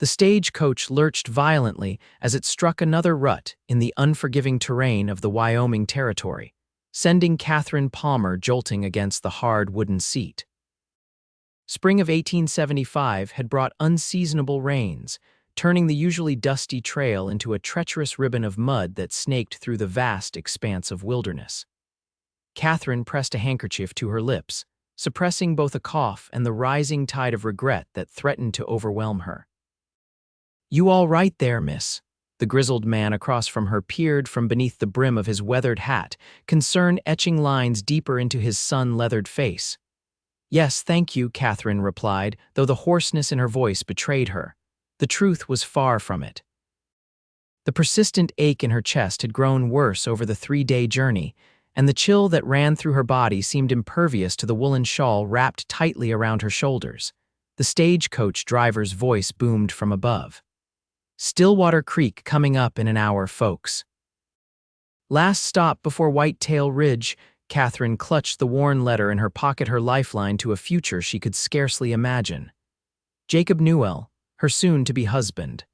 The stagecoach lurched violently as it struck another rut in the unforgiving terrain of the Wyoming Territory, sending Katherine Palmer jolting against the hard wooden seat. Spring of 1875 had brought unseasonable rains, turning the usually dusty trail into a treacherous ribbon of mud that snaked through the vast expanse of wilderness. Katherine pressed a handkerchief to her lips, suppressing both a cough and the rising tide of regret that threatened to overwhelm her. "You all right there, miss?" The grizzled man across from her peered from beneath the brim of his weathered hat, concern etching lines deeper into his sun-leathered face. "Yes, thank you," Katherine replied, though the hoarseness in her voice betrayed her. The truth was far from it. The persistent ache in her chest had grown worse over the 3-day journey, and the chill that ran through her body seemed impervious to the woolen shawl wrapped tightly around her shoulders. The stagecoach driver's voice boomed from above. "Stillwater Creek coming up in an hour, folks." Last stop before Whitetail Ridge. Katherine clutched the worn letter in her pocket, her lifeline to a future she could scarcely imagine. Jacob Newell, her soon-to-be husband.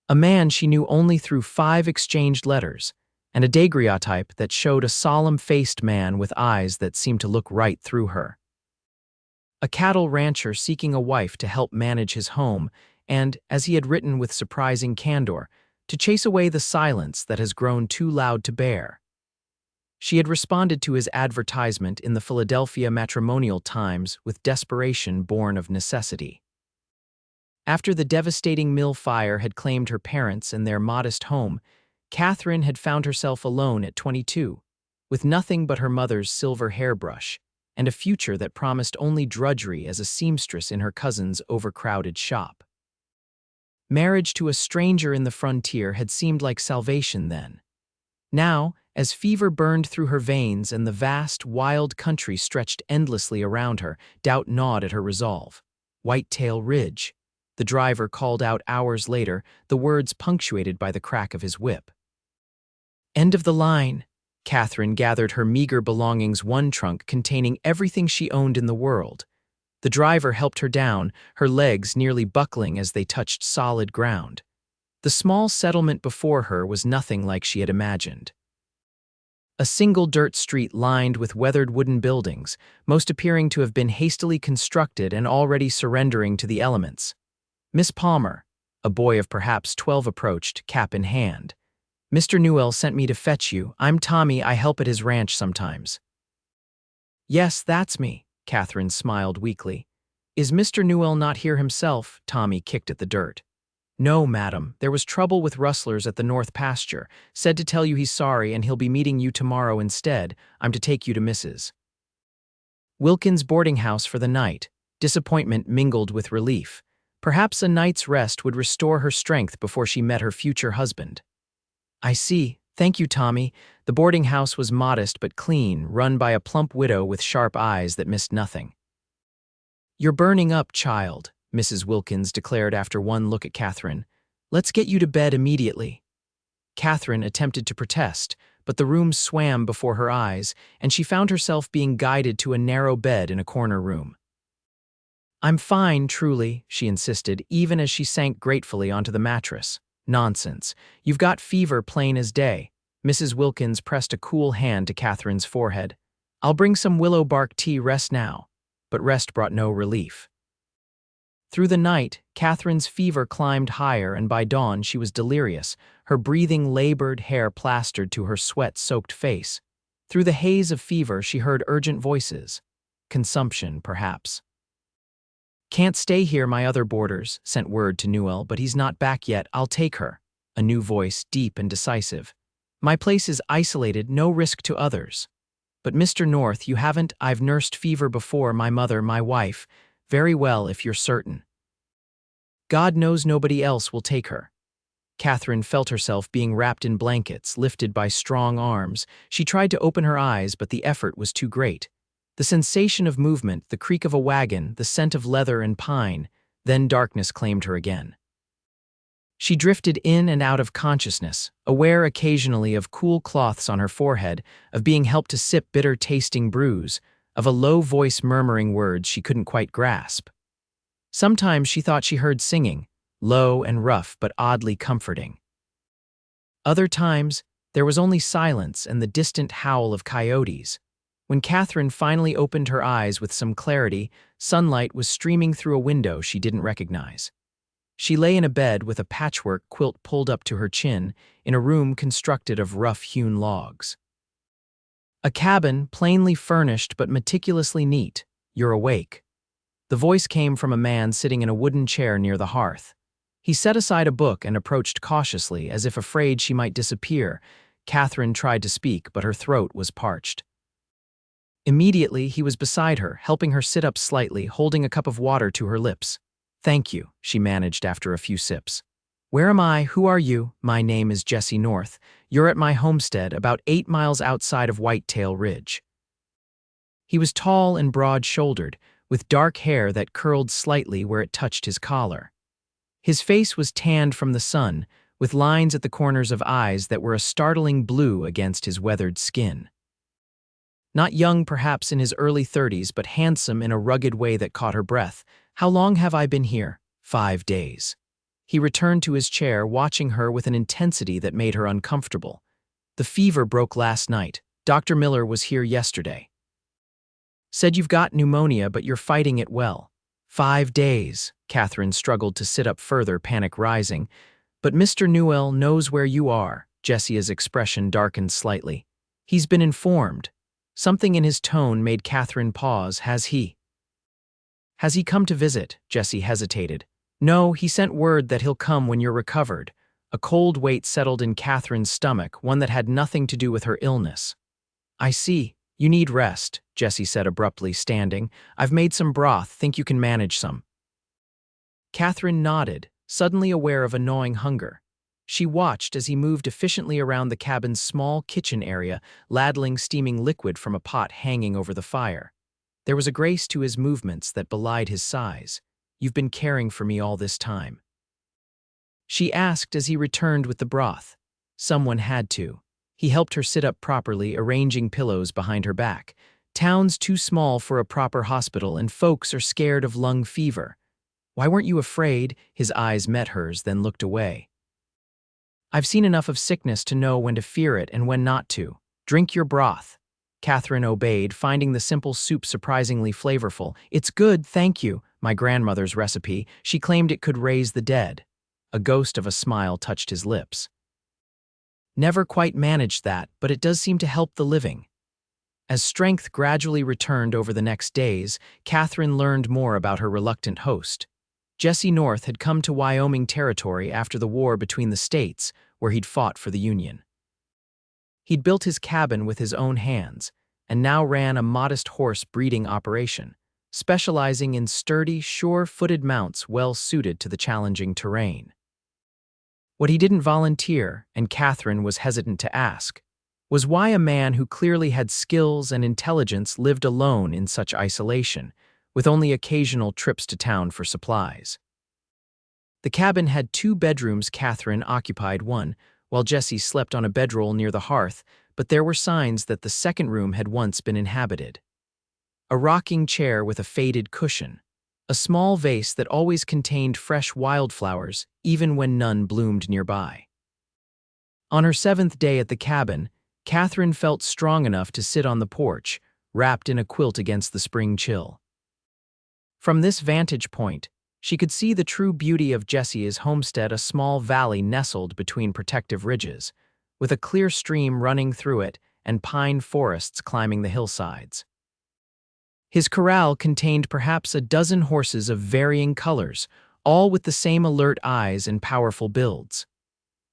A man she knew only through 5 exchanged letters, and a daguerreotype that showed a solemn-faced man with eyes that seemed to look right through her. A cattle rancher seeking a wife to help manage his home, and, as he had written with surprising candor, to chase away the silence that has grown too loud to bear. She had responded to his advertisement in the Philadelphia Matrimonial Times with desperation born of necessity. After the devastating mill fire had claimed her parents and their modest home, Katherine had found herself alone at 22, with nothing but her mother's silver hairbrush, and a future that promised only drudgery as a seamstress in her cousin's overcrowded shop. Marriage to a stranger in the frontier had seemed like salvation then. Now, as fever burned through her veins and the vast, wild country stretched endlessly around her, doubt gnawed at her resolve. "Whitetail Ridge," the driver called out hours later, the words punctuated by the crack of his whip. End of the line. Katherine gathered her meager belongings, one trunk containing everything she owned in the world. The driver helped her down, her legs nearly buckling as they touched solid ground. The small settlement before her was nothing like she had imagined. A single dirt street lined with weathered wooden buildings, most appearing to have been hastily constructed and already surrendering to the elements. "Miss Palmer," a boy of perhaps 12 approached, cap in hand. "Mr. Newell sent me to fetch you. I'm Tommy, I help at his ranch sometimes." "Yes, that's me," Katherine smiled weakly. "Is Mr. Newell not here himself?" Tommy kicked at the dirt. "No, madam. There was trouble with rustlers at the north pasture. Said to tell you he's sorry and he'll be meeting you tomorrow instead. I'm to take you to Mrs. Wilkins' boarding house for the night." Disappointment mingled with relief. Perhaps a night's rest would restore her strength before she met her future husband. "I see. Thank you, Tommy." The boarding house was modest but clean, run by a plump widow with sharp eyes that missed nothing. "You're burning up, child," Mrs. Wilkins declared after one look at Katherine. "Let's get you to bed immediately." Katherine attempted to protest, but the room swam before her eyes, and she found herself being guided to a narrow bed in a corner room. "I'm fine, truly," she insisted, even as she sank gratefully onto the mattress. "Nonsense. You've got fever plain as day." Mrs. Wilkins pressed a cool hand to Katherine's forehead. "I'll bring some willow bark tea, rest now." But rest brought no relief. Through the night, Katherine's fever climbed higher, and by dawn she was delirious, her breathing labored, hair plastered to her sweat-soaked face. Through the haze of fever she heard urgent voices. Consumption, perhaps. "Can't stay here, my other boarders sent word to Newell, but he's not back yet. I'll take her." A new voice, deep and decisive. "My place is isolated, no risk to others." "But Mr. North, you haven't—" "I've nursed fever before, my mother, my wife." "Very well, if you're certain." "God knows nobody else will take her." Katherine felt herself being wrapped in blankets, lifted by strong arms. She tried to open her eyes, but the effort was too great. The sensation of movement, the creak of a wagon, the scent of leather and pine, then darkness claimed her again. She drifted in and out of consciousness, aware occasionally of cool cloths on her forehead, of being helped to sip bitter-tasting brews, of a low voice murmuring words she couldn't quite grasp. Sometimes she thought she heard singing, low and rough but oddly comforting. Other times, there was only silence and the distant howl of coyotes. When Katherine finally opened her eyes with some clarity, sunlight was streaming through a window she didn't recognize. She lay in a bed with a patchwork quilt pulled up to her chin in a room constructed of rough-hewn logs. A cabin, plainly furnished but meticulously neat. "You're awake." The voice came from a man sitting in a wooden chair near the hearth. He set aside a book and approached cautiously, as if afraid she might disappear. Katherine tried to speak, but her throat was parched. Immediately, he was beside her, helping her sit up slightly, holding a cup of water to her lips. "Thank you," she managed after a few sips. "Where am I? Who are you?" "My name is Jesse North. You're at my homestead, about 8 miles outside of Whitetail Ridge." He was tall and broad-shouldered, with dark hair that curled slightly where it touched his collar. His face was tanned from the sun, with lines at the corners of eyes that were a startling blue against his weathered skin. Not young, perhaps in his early 30s, but handsome in a rugged way that caught her breath. "How long have I been here?" 5 days. He returned to his chair, watching her with an intensity that made her uncomfortable. "The fever broke last night. Dr. Miller was here yesterday. Said you've got pneumonia, but you're fighting it well." 5 days. Katherine struggled to sit up further, panic rising. "But Mr. Newell knows where you are." Jesse's expression darkened slightly. "He's been informed." Something in his tone made Katherine pause. Has he come to visit?" Jesse hesitated. "No, he sent word that he'll come when you're recovered." A cold weight settled in Katherine's stomach, one that had nothing to do with her illness. "I see. You need rest," Jesse said abruptly, standing. "I've made some broth. Think you can manage some?" Katherine nodded, suddenly aware of a gnawing hunger. She watched as he moved efficiently around the cabin's small kitchen area, ladling steaming liquid from a pot hanging over the fire. There was a grace to his movements that belied his size. "You've been caring for me all this time?" she asked as he returned with the broth. "Someone had to." He helped her sit up properly, arranging pillows behind her back. "Town's too small for a proper hospital, and folks are scared of lung fever." "Why weren't you afraid?" His eyes met hers, then looked away. "I've seen enough of sickness to know when to fear it and when not to. Drink your broth." Katherine obeyed, finding the simple soup surprisingly flavorful. "It's good, thank you. My grandmother's recipe. She claimed it could raise the dead." A ghost of a smile touched his lips. "Never quite managed that, but it does seem to help the living." As strength gradually returned over the next days, Katherine learned more about her reluctant host. Jesse North had come to Wyoming Territory after the war between the states, where he'd fought for the Union. He'd built his cabin with his own hands, and now ran a modest horse breeding operation, specializing in sturdy, sure-footed mounts well suited to the challenging terrain. What he didn't volunteer, and Katherine was hesitant to ask, was why a man who clearly had skills and intelligence lived alone in such isolation, with only occasional trips to town for supplies. The cabin had 2 bedrooms. Katherine occupied one, while Jesse slept on a bedroll near the hearth, but there were signs that the second room had once been inhabited. A rocking chair with a faded cushion, a small vase that always contained fresh wildflowers, even when none bloomed nearby. On her 7th day at the cabin, Katherine felt strong enough to sit on the porch, wrapped in a quilt against the spring chill. From this vantage point, she could see the true beauty of Jesse's homestead, a small valley nestled between protective ridges, with a clear stream running through it and pine forests climbing the hillsides. His corral contained perhaps a dozen horses of varying colors, all with the same alert eyes and powerful builds.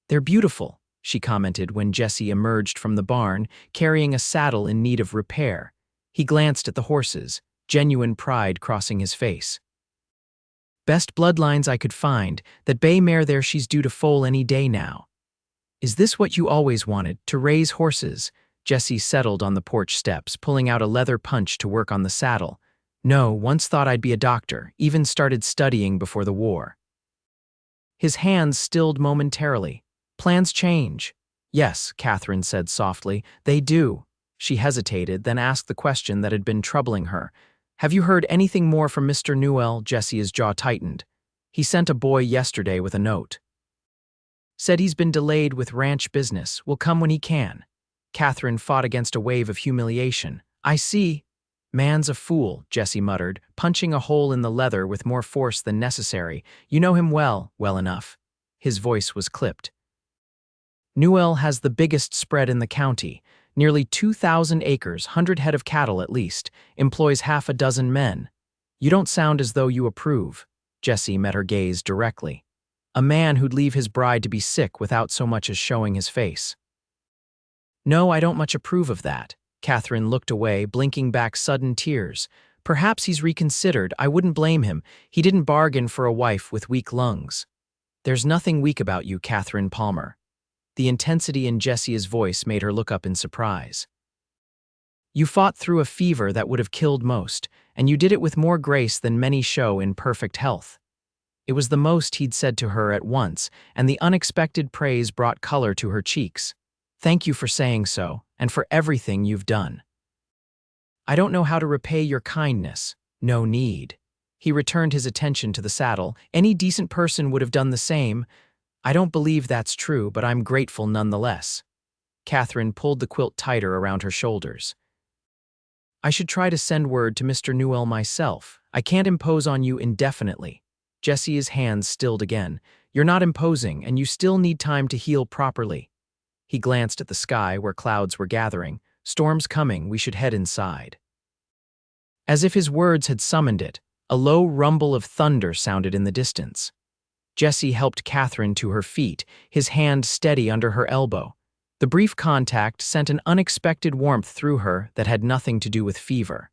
"They're beautiful," she commented when Jesse emerged from the barn, carrying a saddle in need of repair. He glanced at the horses, genuine pride crossing his face. "Best bloodlines I could find. That bay mare there, she's due to foal any day now." "Is this what you always wanted, to raise horses?" Jesse settled on the porch steps, pulling out a leather punch to work on the saddle. "No, once thought I'd be a doctor, even started studying before the war." His hands stilled momentarily. "Plans change." "Yes," Katherine said softly, "they do." She hesitated, then asked the question that had been troubling her. "Have you heard anything more from Mr. Newell?" Jesse's jaw tightened. He sent a boy yesterday with a note. Said he's been delayed with ranch business, will come when he can. Katherine fought against a wave of humiliation. I see. Man's a fool, Jesse muttered, punching a hole in the leather with more force than necessary. You know him well enough. His voice was clipped. Newell has the biggest spread in the county, nearly 2,000 acres, 100 head of cattle at least, employs half a dozen men. You don't sound as though you approve. Jesse met her gaze directly. A man who'd leave his bride to be sick without so much as showing his face. No, I don't much approve of that. Katherine looked away, blinking back sudden tears. Perhaps he's reconsidered. I wouldn't blame him. He didn't bargain for a wife with weak lungs. There's nothing weak about you, Katherine Palmer. The intensity in Jesse's voice made her look up in surprise. You fought through a fever that would have killed most, and you did it with more grace than many show in perfect health. It was the most he'd said to her at once, and the unexpected praise brought color to her cheeks. Thank you for saying so, and for everything you've done. I don't know how to repay your kindness. No need. He returned his attention to the saddle. Any decent person would have done the same. I don't believe that's true, but I'm grateful nonetheless. Katherine pulled the quilt tighter around her shoulders. I should try to send word to Mr. Newell myself. I can't impose on you indefinitely. Jesse's hands stilled again. You're not imposing, and you still need time to heal properly. He glanced at the sky where clouds were gathering. Storm's coming, we should head inside. As if his words had summoned it, a low rumble of thunder sounded in the distance. Jesse helped Katherine to her feet, his hand steady under her elbow. The brief contact sent an unexpected warmth through her that had nothing to do with fever.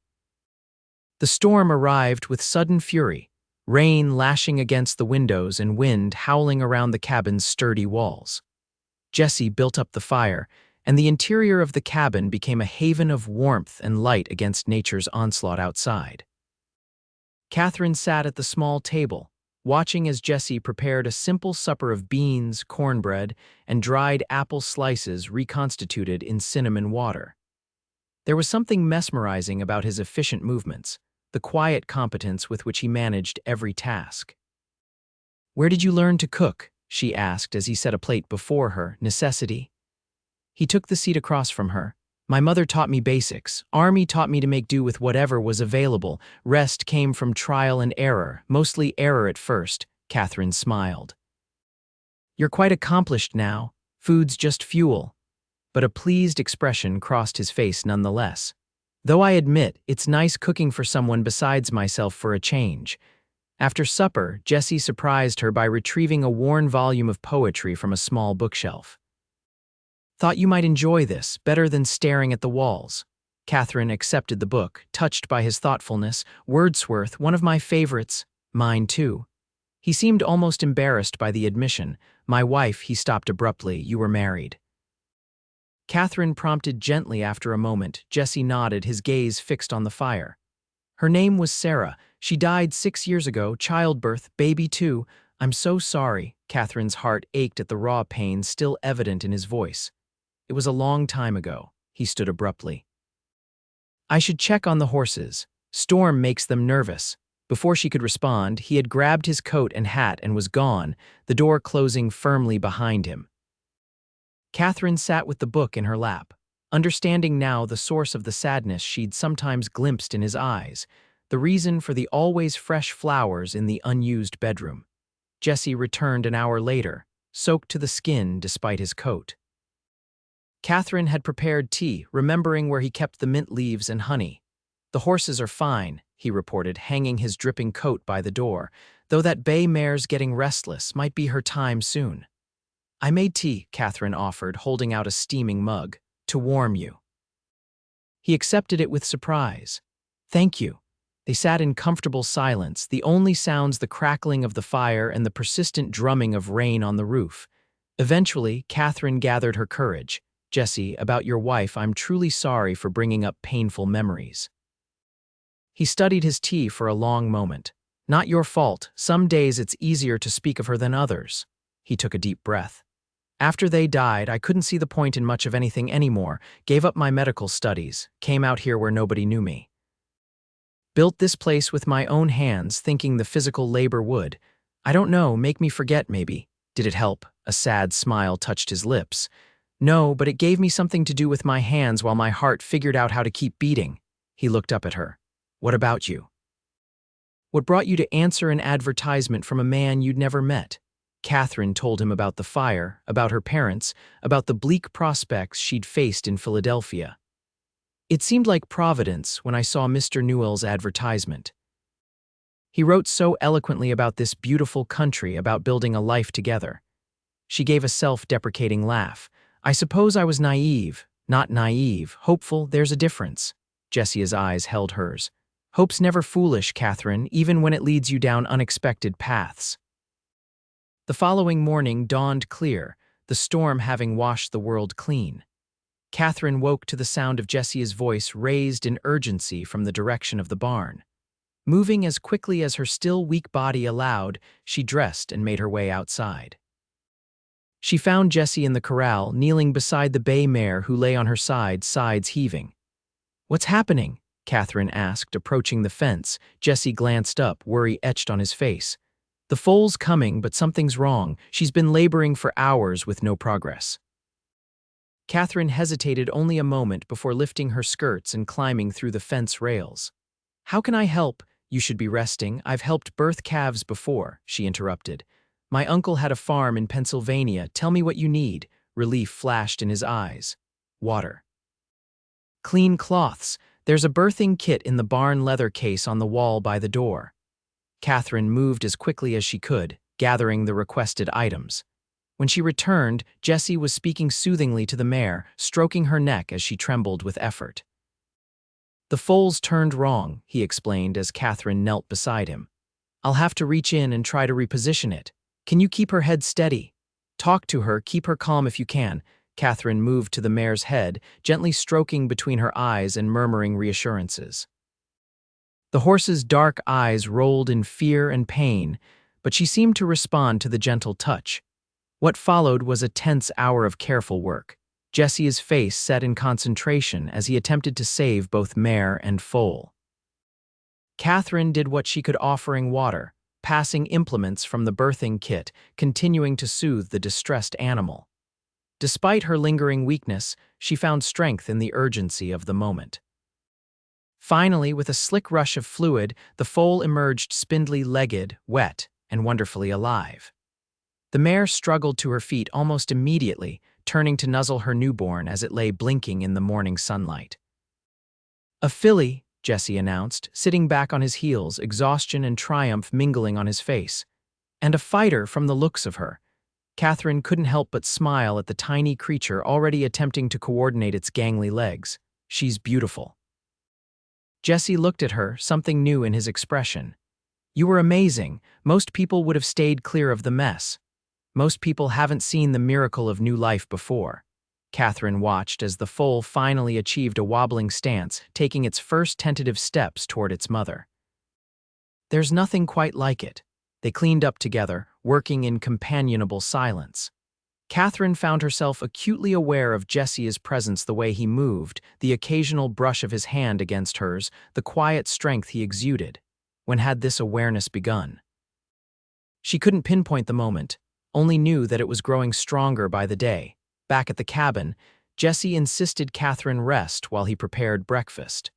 The storm arrived with sudden fury, rain lashing against the windows and wind howling around the cabin's sturdy walls. Jesse built up the fire, and the interior of the cabin became a haven of warmth and light against nature's onslaught outside. Katherine sat at the small table, watching as Jesse prepared a simple supper of beans, cornbread, and dried apple slices reconstituted in cinnamon water. There was something mesmerizing about his efficient movements, the quiet competence with which he managed every task. Where did you learn to cook? She asked as he set a plate before her. Necessity. He took the seat across from her. My mother taught me basics. Army taught me to make do with whatever was available. Rest came from trial and error, mostly error at first. Katherine smiled. You're quite accomplished now. Food's just fuel. But a pleased expression crossed his face nonetheless. Though I admit, it's nice cooking for someone besides myself for a change. After supper, Jesse surprised her by retrieving a worn volume of poetry from a small bookshelf. Thought you might enjoy this, better than staring at the walls. Katherine accepted the book, touched by his thoughtfulness. Wordsworth, one of my favorites. Mine too. He seemed almost embarrassed by the admission. My wife, he stopped abruptly. You were married. Katherine prompted gently after a moment. Jesse nodded, his gaze fixed on the fire. Her name was Sarah. She died 6 years ago, childbirth, baby too. I'm so sorry. Katherine's heart ached at the raw pain still evident in his voice. It was a long time ago. He stood abruptly. I should check on the horses. Storm makes them nervous. Before she could respond, he had grabbed his coat and hat and was gone, the door closing firmly behind him. Katherine sat with the book in her lap, understanding now the source of the sadness she'd sometimes glimpsed in his eyes, the reason for the always fresh flowers in the unused bedroom. Jesse returned an hour later, soaked to the skin despite his coat. Katherine had prepared tea, remembering where he kept the mint leaves and honey. The horses are fine, he reported, hanging his dripping coat by the door, though that bay mare's getting restless, might be her time soon. I made tea, Katherine offered, holding out a steaming mug, to warm you. He accepted it with surprise. Thank you. They sat in comfortable silence, the only sounds the crackling of the fire and the persistent drumming of rain on the roof. Eventually, Katherine gathered her courage. Jesse, about your wife, I'm truly sorry for bringing up painful memories. He studied his tea for a long moment. Not your fault. Some days it's easier to speak of her than others. He took a deep breath. After they died, I couldn't see the point in much of anything anymore, gave up my medical studies, came out here where nobody knew me. Built this place with my own hands, thinking the physical labor would. I don't know, make me forget maybe. Did it help? A sad smile touched his lips. No, but it gave me something to do with my hands while my heart figured out how to keep beating. He looked up at her. What about you? What brought you to answer an advertisement from a man you'd never met? Katherine told him about the fire, about her parents, about the bleak prospects she'd faced in Philadelphia. It seemed like Providence when I saw Mr. Newell's advertisement. He wrote so eloquently about this beautiful country, about building a life together. She gave a self-deprecating laugh. I suppose I was naive. Not naive, hopeful, there's a difference. Jessica's eyes held hers. Hope's never foolish, Katherine, even when it leads you down unexpected paths. The following morning dawned clear, the storm having washed the world clean. Katherine woke to the sound of Jessica's voice raised in urgency from the direction of the barn. Moving as quickly as her still weak body allowed, she dressed and made her way outside. She found Jessie in the corral, kneeling beside the bay mare who lay on her side, sides heaving. What's happening? Katherine asked, approaching the fence. Jessie glanced up, worry etched on his face. The foal's coming, but something's wrong. She's been laboring for hours with no progress. Katherine hesitated only a moment before lifting her skirts and climbing through the fence rails. How can I help? You should be resting. I've helped birth calves before, she interrupted. My uncle had a farm in Pennsylvania. Tell me what you need. Relief flashed in his eyes. Water. Clean cloths. There's a birthing kit in the barn leather case on the wall by the door. Katherine moved as quickly as she could, gathering the requested items. When she returned, Jessie was speaking soothingly to the mare, stroking her neck as she trembled with effort. The foal's turned wrong, he explained as Katherine knelt beside him. I'll have to reach in and try to reposition it. Can you keep her head steady? Talk to her, keep her calm if you can. Katherine moved to the mare's head, gently stroking between her eyes and murmuring reassurances. The horse's dark eyes rolled in fear and pain, but she seemed to respond to the gentle touch. What followed was a tense hour of careful work. Jessie's face set in concentration as he attempted to save both mare and foal. Katherine did what she could, offering water, passing implements from the birthing kit, continuing to soothe the distressed animal. Despite her lingering weakness, she found strength in the urgency of the moment. Finally, with a slick rush of fluid, the foal emerged spindly-legged, wet, and wonderfully alive. The mare struggled to her feet almost immediately, turning to nuzzle her newborn as it lay blinking in the morning sunlight. A filly, Jessie announced, sitting back on his heels, exhaustion and triumph mingling on his face. And a fighter from the looks of her. Katherine couldn't help but smile at the tiny creature already attempting to coordinate its gangly legs. She's beautiful. Jessie looked at her, something new in his expression. You were amazing. Most people would have stayed clear of the mess. Most people haven't seen the miracle of new life before. Katherine watched as the foal finally achieved a wobbling stance, taking its first tentative steps toward its mother. There's nothing quite like it. They cleaned up together, working in companionable silence. Katherine found herself acutely aware of Jessie's presence, the way he moved, the occasional brush of his hand against hers, the quiet strength he exuded. When had this awareness begun? She couldn't pinpoint the moment, only knew that it was growing stronger by the day. Back at the cabin, Jessie insisted Katherine rest while he prepared breakfast.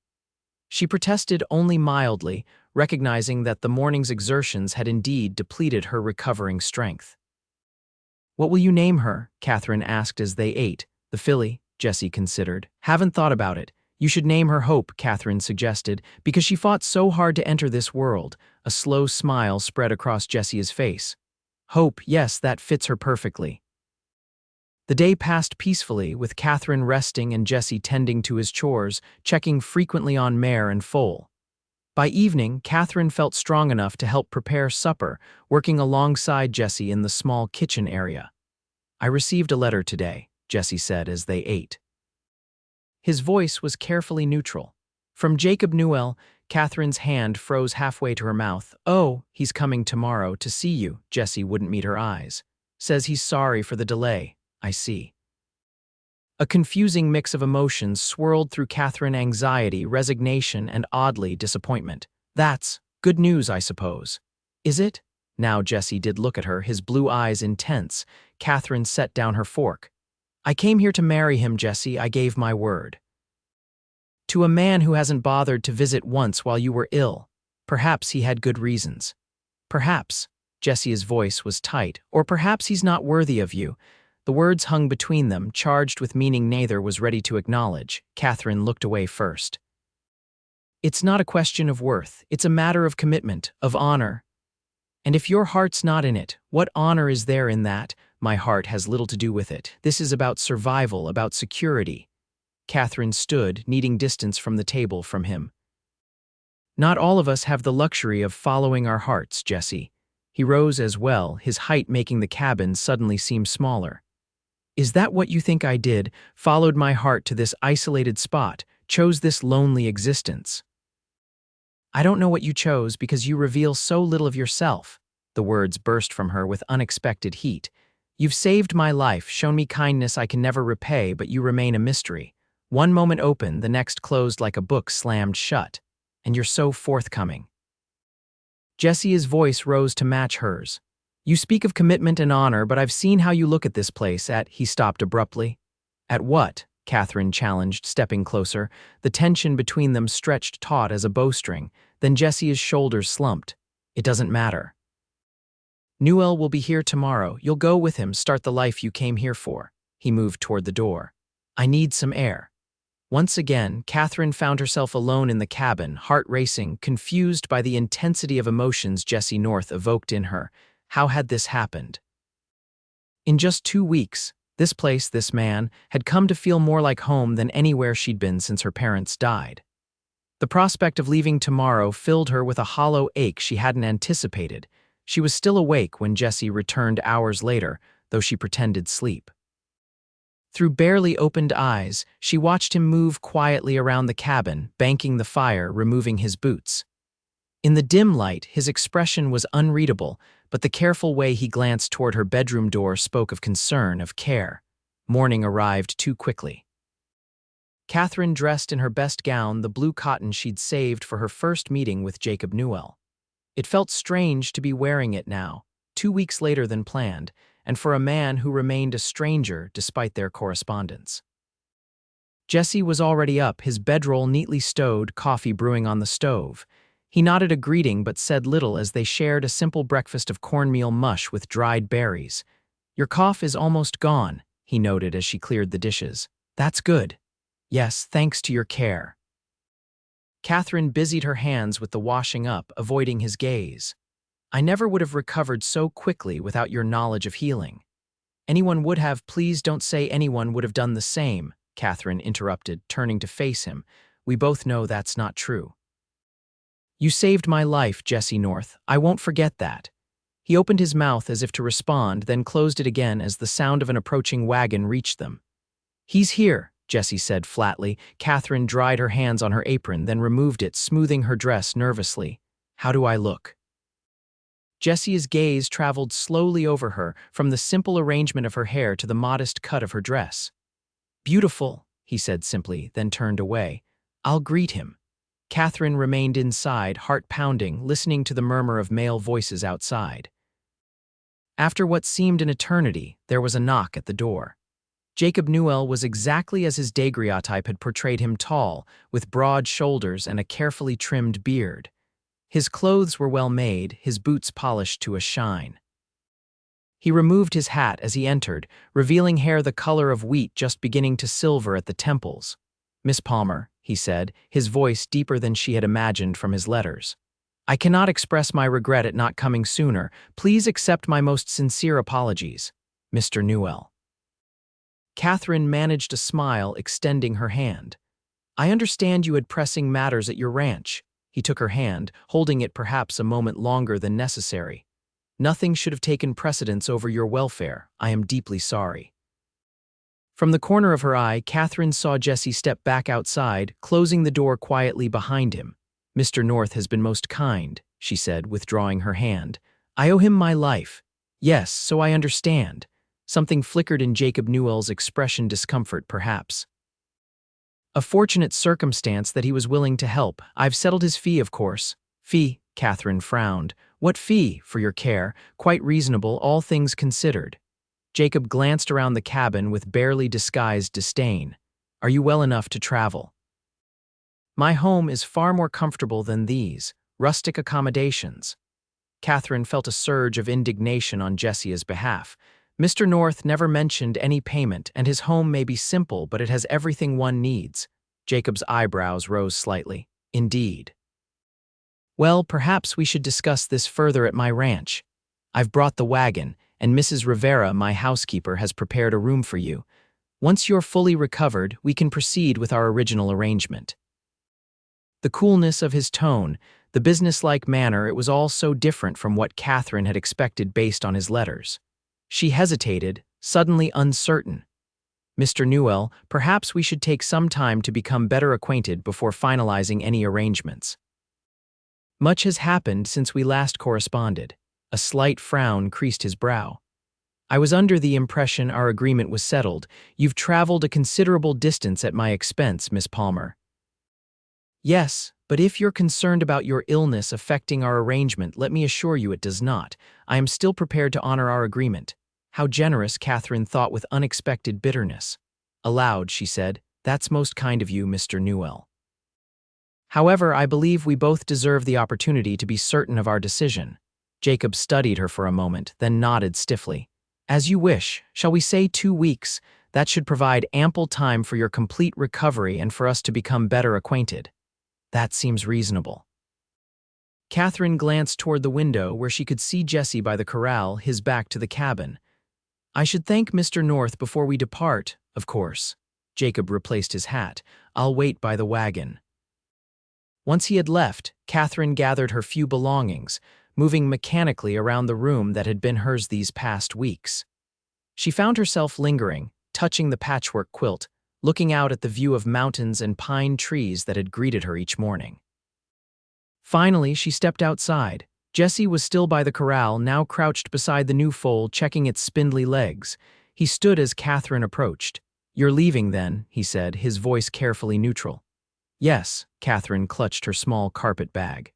She protested only mildly, recognizing that the morning's exertions had indeed depleted her recovering strength. What will you name her? Katherine asked as they ate. The filly, Jessie considered. Haven't thought about it. You should name her Hope, Katherine suggested, because she fought so hard to enter this world. A slow smile spread across Jessie's face. Hope, yes, that fits her perfectly. The day passed peacefully, with Katherine resting and Jessie tending to his chores, checking frequently on mare and foal. By evening, Katherine felt strong enough to help prepare supper, working alongside Jessie in the small kitchen area. I received a letter today, Jessie said as they ate. His voice was carefully neutral. From Jacob Newell. Katherine's hand froze halfway to her mouth. Oh, he's coming tomorrow to see you. Jessie wouldn't meet her eyes. Says he's sorry for the delay. I see. A confusing mix of emotions swirled through Katherine: anxiety, resignation, and oddly, disappointment. That's good news, I suppose. Is it? Now Jesse did look at her, his blue eyes intense. Katherine set down her fork. I came here to marry him, Jesse. I gave my word. To a man who hasn't bothered to visit once while you were ill. Perhaps he had good reasons. Perhaps, Jesse's voice was tight, or perhaps he's not worthy of you. The words hung between them, charged with meaning neither was ready to acknowledge. Katherine looked away first. It's not a question of worth. It's a matter of commitment, of honor. And if your heart's not in it, what honor is there in that? My heart has little to do with it. This is about survival, about security. Katherine stood, needing distance from the table from him. Not all of us have the luxury of following our hearts, Jesse. He rose as well, his height making the cabin suddenly seem smaller. Is that what you think I did? Followed my heart to this isolated spot, chose this lonely existence? I don't know what you chose because you reveal so little of yourself. The words burst from her with unexpected heat. You've saved my life, shown me kindness I can never repay, but you remain a mystery. One moment open, the next closed like a book slammed shut. And you're so forthcoming. Jesse's voice rose to match hers. You speak of commitment and honor, but I've seen how you look at this place at— He stopped abruptly. At what? Katherine challenged, stepping closer. The tension between them stretched taut as a bowstring. Then Jesse's shoulders slumped. It doesn't matter. Newell will be here tomorrow. You'll go with him, start the life you came here for. He moved toward the door. I need some air. Once again, Katherine found herself alone in the cabin, heart racing, confused by the intensity of emotions Jesse North evoked in her. How had this happened? In just 2 weeks, this place, this man, had come to feel more like home than anywhere she'd been since her parents died. The prospect of leaving tomorrow filled her with a hollow ache she hadn't anticipated. She was still awake when Jesse returned hours later, though she pretended sleep. Through barely opened eyes, she watched him move quietly around the cabin, banking the fire, removing his boots. In the dim light, his expression was unreadable, but the careful way he glanced toward her bedroom door spoke of concern, of care. Morning arrived too quickly. Katherine dressed in her best gown, the blue cotton she'd saved for her first meeting with Jacob Newell. It felt strange to be wearing it now, 2 weeks later than planned, and for a man who remained a stranger despite their correspondence. Jesse was already up, his bedroll neatly stowed, coffee brewing on the stove. He nodded a greeting but said little as they shared a simple breakfast of cornmeal mush with dried berries. Your cough is almost gone, he noted as she cleared the dishes. That's good. Yes, thanks to your care. Katherine busied her hands with the washing up, avoiding his gaze. I never would have recovered so quickly without your knowledge of healing. Anyone would have. Please don't say anyone would have done the same, Katherine interrupted, turning to face him. We both know that's not true. You saved my life, Jesse North. I won't forget that. He opened his mouth as if to respond, then closed it again as the sound of an approaching wagon reached them. He's here, Jesse said flatly. Katherine dried her hands on her apron, then removed it, smoothing her dress nervously. How do I look? Jesse's gaze traveled slowly over her, from the simple arrangement of her hair to the modest cut of her dress. Beautiful, he said simply, then turned away. I'll greet him. Katherine remained inside, heart pounding, listening to the murmur of male voices outside. After what seemed an eternity, there was a knock at the door. Jacob Newell was exactly as his daguerreotype had portrayed him, tall, with broad shoulders and a carefully trimmed beard. His clothes were well made, his boots polished to a shine. He removed his hat as he entered, revealing hair the color of wheat just beginning to silver at the temples. Miss Palmer, he said, his voice deeper than she had imagined from his letters. I cannot express my regret at not coming sooner. Please accept my most sincere apologies. Mr. Newell. Katherine managed a smile, extending her hand. I understand you had pressing matters at your ranch. He took her hand, holding it perhaps a moment longer than necessary. Nothing should have taken precedence over your welfare. I am deeply sorry. From the corner of her eye, Katherine saw Jesse step back outside, closing the door quietly behind him. Mr. North has been most kind, she said, withdrawing her hand. I owe him my life. Yes, so I understand. Something flickered in Jacob Newell's expression, discomfort perhaps. A fortunate circumstance that he was willing to help. I've settled his fee, of course. Fee, Katherine frowned. What fee for your care? Quite reasonable, all things considered. Jacob glanced around the cabin with barely disguised disdain. Are you well enough to travel? My home is far more comfortable than these rustic accommodations. Katherine felt a surge of indignation on Jessia's behalf. Mr. North never mentioned any payment, and his home may be simple, but it has everything one needs. Jacob's eyebrows rose slightly. Indeed. Well, perhaps we should discuss this further at my ranch. I've brought the wagon, and Mrs. Rivera, my housekeeper, has prepared a room for you. Once you're fully recovered, we can proceed with our original arrangement. The coolness of his tone, the businesslike manner, it was all so different from what Katherine had expected based on his letters. She hesitated, suddenly uncertain. Mr. Newell, perhaps we should take some time to become better acquainted before finalizing any arrangements. Much has happened since we last corresponded. A slight frown creased his brow. I was under the impression our agreement was settled. You've traveled a considerable distance at my expense, Miss Palmer. Yes, but if you're concerned about your illness affecting our arrangement, let me assure you it does not. I am still prepared to honor our agreement. How generous, Katherine thought with unexpected bitterness. Aloud, she said, That's most kind of you, Mr. Newell. However, I believe we both deserve the opportunity to be certain of our decision. Jacob studied her for a moment, then nodded stiffly. As you wish. Shall we say 2 weeks? That should provide ample time for your complete recovery and for us to become better acquainted. That seems reasonable. Katherine glanced toward the window where she could see Jesse by the corral, his back to the cabin. I should thank Mr. North before we depart, of course. Jacob replaced his hat. I'll wait by the wagon. Once he had left, Katherine gathered her few belongings, moving mechanically around the room that had been hers these past weeks. She found herself lingering, touching the patchwork quilt, looking out at the view of mountains and pine trees that had greeted her each morning. Finally, she stepped outside. Jesse was still by the corral, now crouched beside the new foal, checking its spindly legs. He stood as Katherine approached. You're leaving, then, he said, his voice carefully neutral. Yes, Katherine clutched her small carpet bag.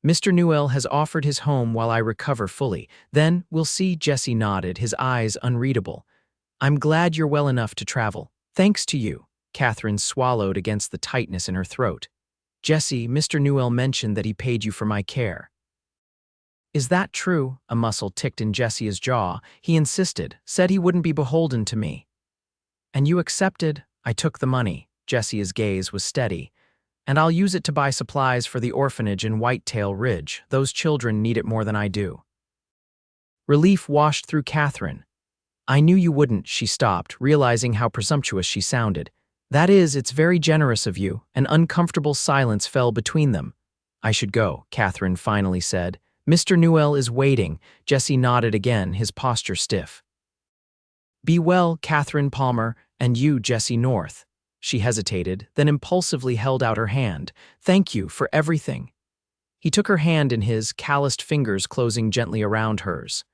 Mr. Newell has offered his home while I recover fully. Then, we'll see, Jesse nodded, his eyes unreadable. I'm glad you're well enough to travel. Thanks to you. Katherine swallowed against the tightness in her throat. Jesse, Mr. Newell mentioned that he paid you for my care. Is that true? A muscle ticked in Jesse's jaw. He insisted, said he wouldn't be beholden to me. And you accepted? I took the money. Jesse's gaze was steady. And I'll use it to buy supplies for the orphanage in Whitetail Ridge. Those children need it more than I do. Relief washed through Katherine. I knew you wouldn't, she stopped, realizing how presumptuous she sounded. That is, it's very generous of you. An uncomfortable silence fell between them. I should go, Katherine finally said. Mr. Newell is waiting. Jesse nodded again, his posture stiff. Be well, Katherine Palmer, and you, Jesse North. She hesitated, then impulsively held out her hand. Thank you for everything. He took her hand in his, calloused fingers closing gently around hers.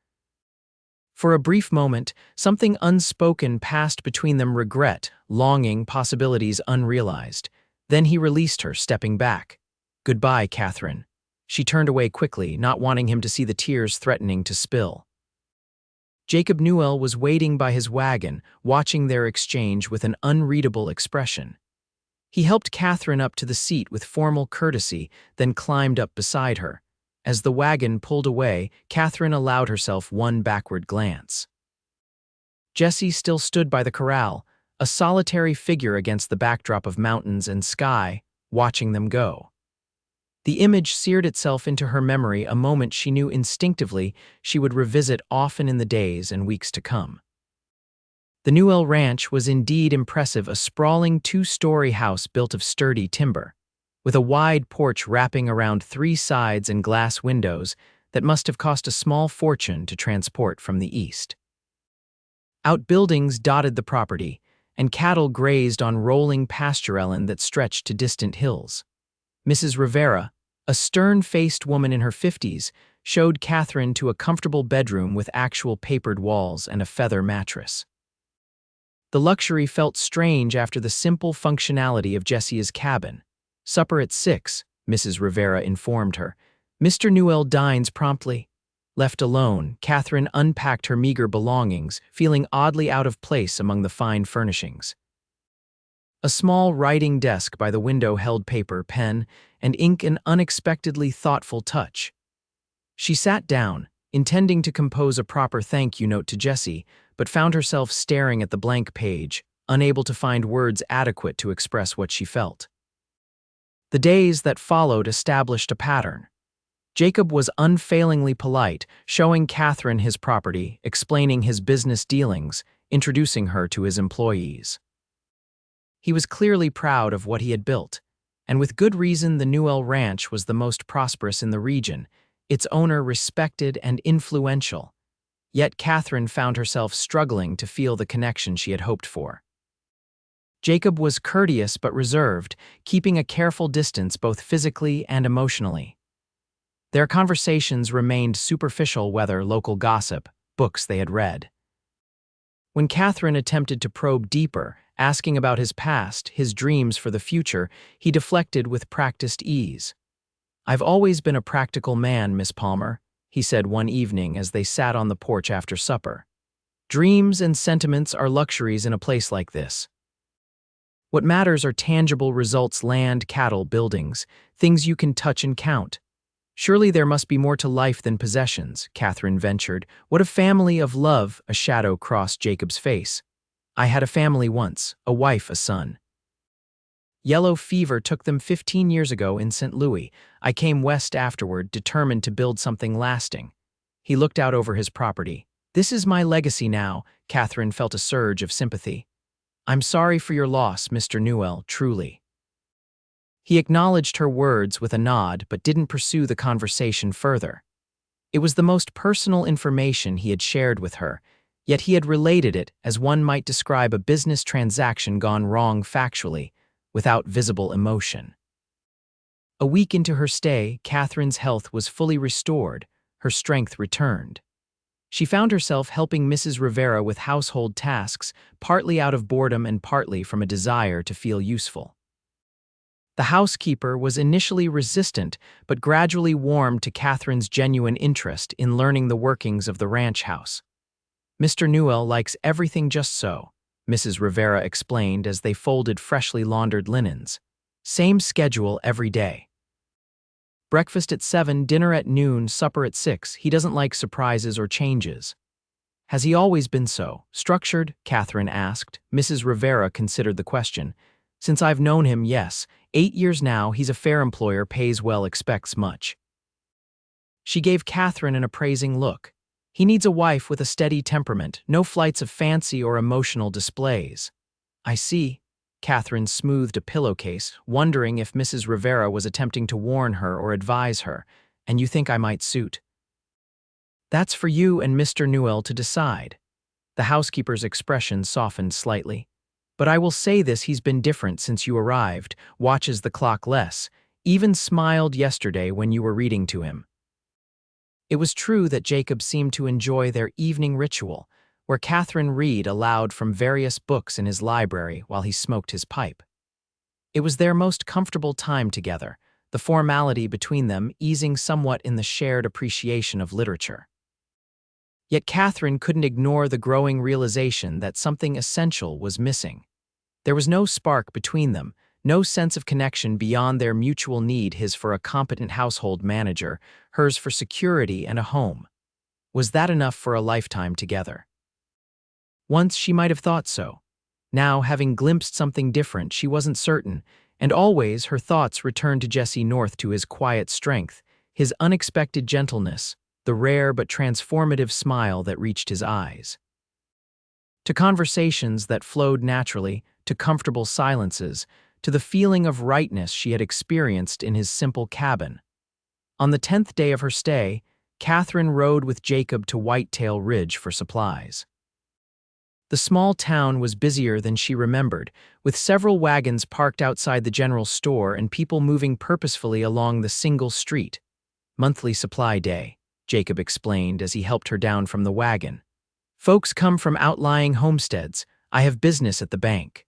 For a brief moment, something unspoken passed between them, regret, longing, possibilities unrealized. Then he released her, stepping back. Goodbye, Katherine. She turned away quickly, not wanting him to see the tears threatening to spill. Jacob Newell was waiting by his wagon, watching their exchange with an unreadable expression. He helped Katherine up to the seat with formal courtesy, then climbed up beside her. As the wagon pulled away, Katherine allowed herself one backward glance. Jesse still stood by the corral, a solitary figure against the backdrop of mountains and sky, watching them go. The image seared itself into her memory, a moment she knew instinctively she would revisit often in the days and weeks to come. The Newell Ranch was indeed impressive, a sprawling 2-story house built of sturdy timber, with a wide porch wrapping around 3 sides and glass windows that must have cost a small fortune to transport from the east. Outbuildings dotted the property, and cattle grazed on rolling pastureland that stretched to distant hills. Mrs. Rivera, a stern-faced woman in her 50s, showed Katherine to a comfortable bedroom with actual papered walls and a feather mattress. The luxury felt strange after the simple functionality of Jesse's cabin. Supper at 6, Mrs. Rivera informed her. Mr. Newell dines promptly. Left alone, Katherine unpacked her meager belongings, feeling oddly out of place among the fine furnishings. A small writing desk by the window held paper, pen, and ink, an unexpectedly thoughtful touch. She sat down, intending to compose a proper thank you note to Jessie, but found herself staring at the blank page, unable to find words adequate to express what she felt. The days that followed established a pattern. Jacob was unfailingly polite, showing Katherine his property, explaining his business dealings, introducing her to his employees. He was clearly proud of what he had built, and with good reason the Newell Ranch was the most prosperous in the region, its owner respected and influential. Yet Katherine found herself struggling to feel the connection she had hoped for. Jacob was courteous but reserved, keeping a careful distance both physically and emotionally. Their conversations remained superficial, whether local gossip, books they had read. When Katherine attempted to probe deeper, asking about his past, his dreams for the future, he deflected with practiced ease. "I've always been a practical man, Miss Palmer," he said one evening as they sat on the porch after supper. "Dreams and sentiments are luxuries in a place like this. What matters are tangible results: land, cattle, buildings, things you can touch and count." "Surely there must be more to life than possessions," Katherine ventured. "What a family of love!" A shadow crossed Jacob's face. "I had a family once, a wife, a son. Yellow fever took them 15 years ago in St. Louis. I came west afterward, determined to build something lasting." He looked out over his property. "This is my legacy now." Katherine felt a surge of sympathy. "I'm sorry for your loss, Mr. Newell, truly." He acknowledged her words with a nod but didn't pursue the conversation further. It was the most personal information he had shared with her, yet he had related it as one might describe a business transaction gone wrong factually, without visible emotion. A week into her stay, Katherine's health was fully restored, her strength returned. She found herself helping Mrs. Rivera with household tasks, partly out of boredom and partly from a desire to feel useful. The housekeeper was initially resistant, but gradually warmed to Katherine's genuine interest in learning the workings of the ranch house. "Mr. Newell likes everything just so," Mrs. Rivera explained as they folded freshly laundered linens. "Same schedule every day. Breakfast at 7, dinner at noon, supper at 6. He doesn't like surprises or changes." "Has he always been so structured?" Katherine asked. Mrs. Rivera considered the question. "Since I've known him, yes. 8 years now. He's a fair employer, pays well, expects much." She gave Katherine an appraising look. "He needs a wife with a steady temperament, no flights of fancy or emotional displays." "I see." Katherine smoothed a pillowcase, wondering if Mrs. Rivera was attempting to warn her or advise her. "And you think I might suit?" "That's for you and Mr. Newell to decide." The housekeeper's expression softened slightly. "But I will say this: he's been different since you arrived, watches the clock less, even smiled yesterday when you were reading to him." It was true that Jacob seemed to enjoy their evening ritual, where Katherine read aloud from various books in his library while he smoked his pipe. It was their most comfortable time together, the formality between them easing somewhat in the shared appreciation of literature. Yet Katherine couldn't ignore the growing realization that something essential was missing. There was no spark between them, no sense of connection beyond their mutual need, his for a competent household manager, hers for security and a home. Was that enough for a lifetime together? Once she might have thought so. Now, having glimpsed something different, she wasn't certain, and always her thoughts returned to Jesse North, to his quiet strength, his unexpected gentleness, the rare but transformative smile that reached his eyes. To conversations that flowed naturally, to comfortable silences, to the feeling of rightness she had experienced in his simple cabin. On the 10th day of her stay, Katherine rode with Jacob to Whitetail Ridge for supplies. The small town was busier than she remembered, with several wagons parked outside the general store and people moving purposefully along the single street. "Monthly supply day," Jacob explained as he helped her down from the wagon. "Folks come from outlying homesteads. I have business at the bank."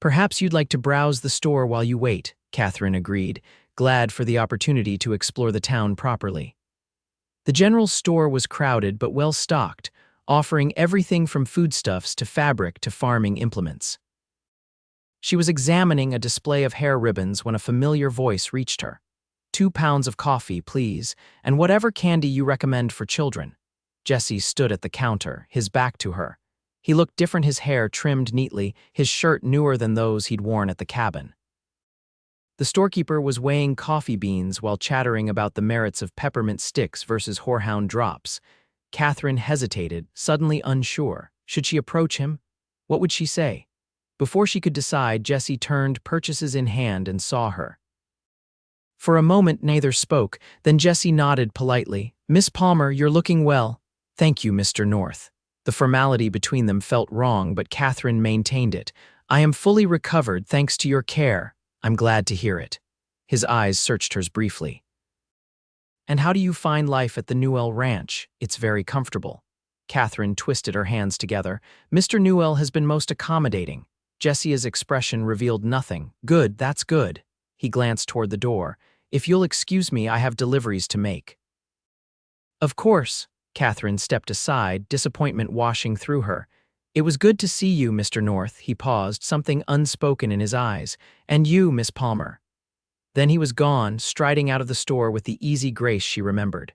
"Perhaps you'd like to browse the store while you wait," Katherine agreed, glad for the opportunity to explore the town properly. The general store was crowded but well stocked, offering everything from foodstuffs to fabric to farming implements. She was examining a display of hair ribbons when a familiar voice reached her. 2 pounds of coffee, please, and whatever candy you recommend for children. Jesse stood at the counter, his back to her. He looked different, his hair trimmed neatly, his shirt newer than those he'd worn at the cabin. The storekeeper was weighing coffee beans while chattering about the merits of peppermint sticks versus horehound drops. Katherine hesitated, suddenly unsure. Should she approach him? What would she say? Before she could decide, Jesse turned, purchases in hand, and saw her. For a moment neither spoke, then Jesse nodded politely. "Miss Palmer, you're looking well." "Thank you, Mr. North." The formality between them felt wrong, but Katherine maintained it. "I am fully recovered thanks to your care." "I'm glad to hear it." His eyes searched hers briefly. "And how do you find life at the Newell Ranch?" "It's very comfortable." Katherine twisted her hands together. "Mr. Newell has been most accommodating." Jesse's expression revealed nothing. "Good, that's good." He glanced toward the door. "If you'll excuse me, I have deliveries to make." "Of course." Katherine stepped aside, disappointment washing through her. "It was good to see you, Mr. North." He paused, something unspoken in his eyes. "And you, Miss Palmer." Then he was gone, striding out of the store with the easy grace she remembered.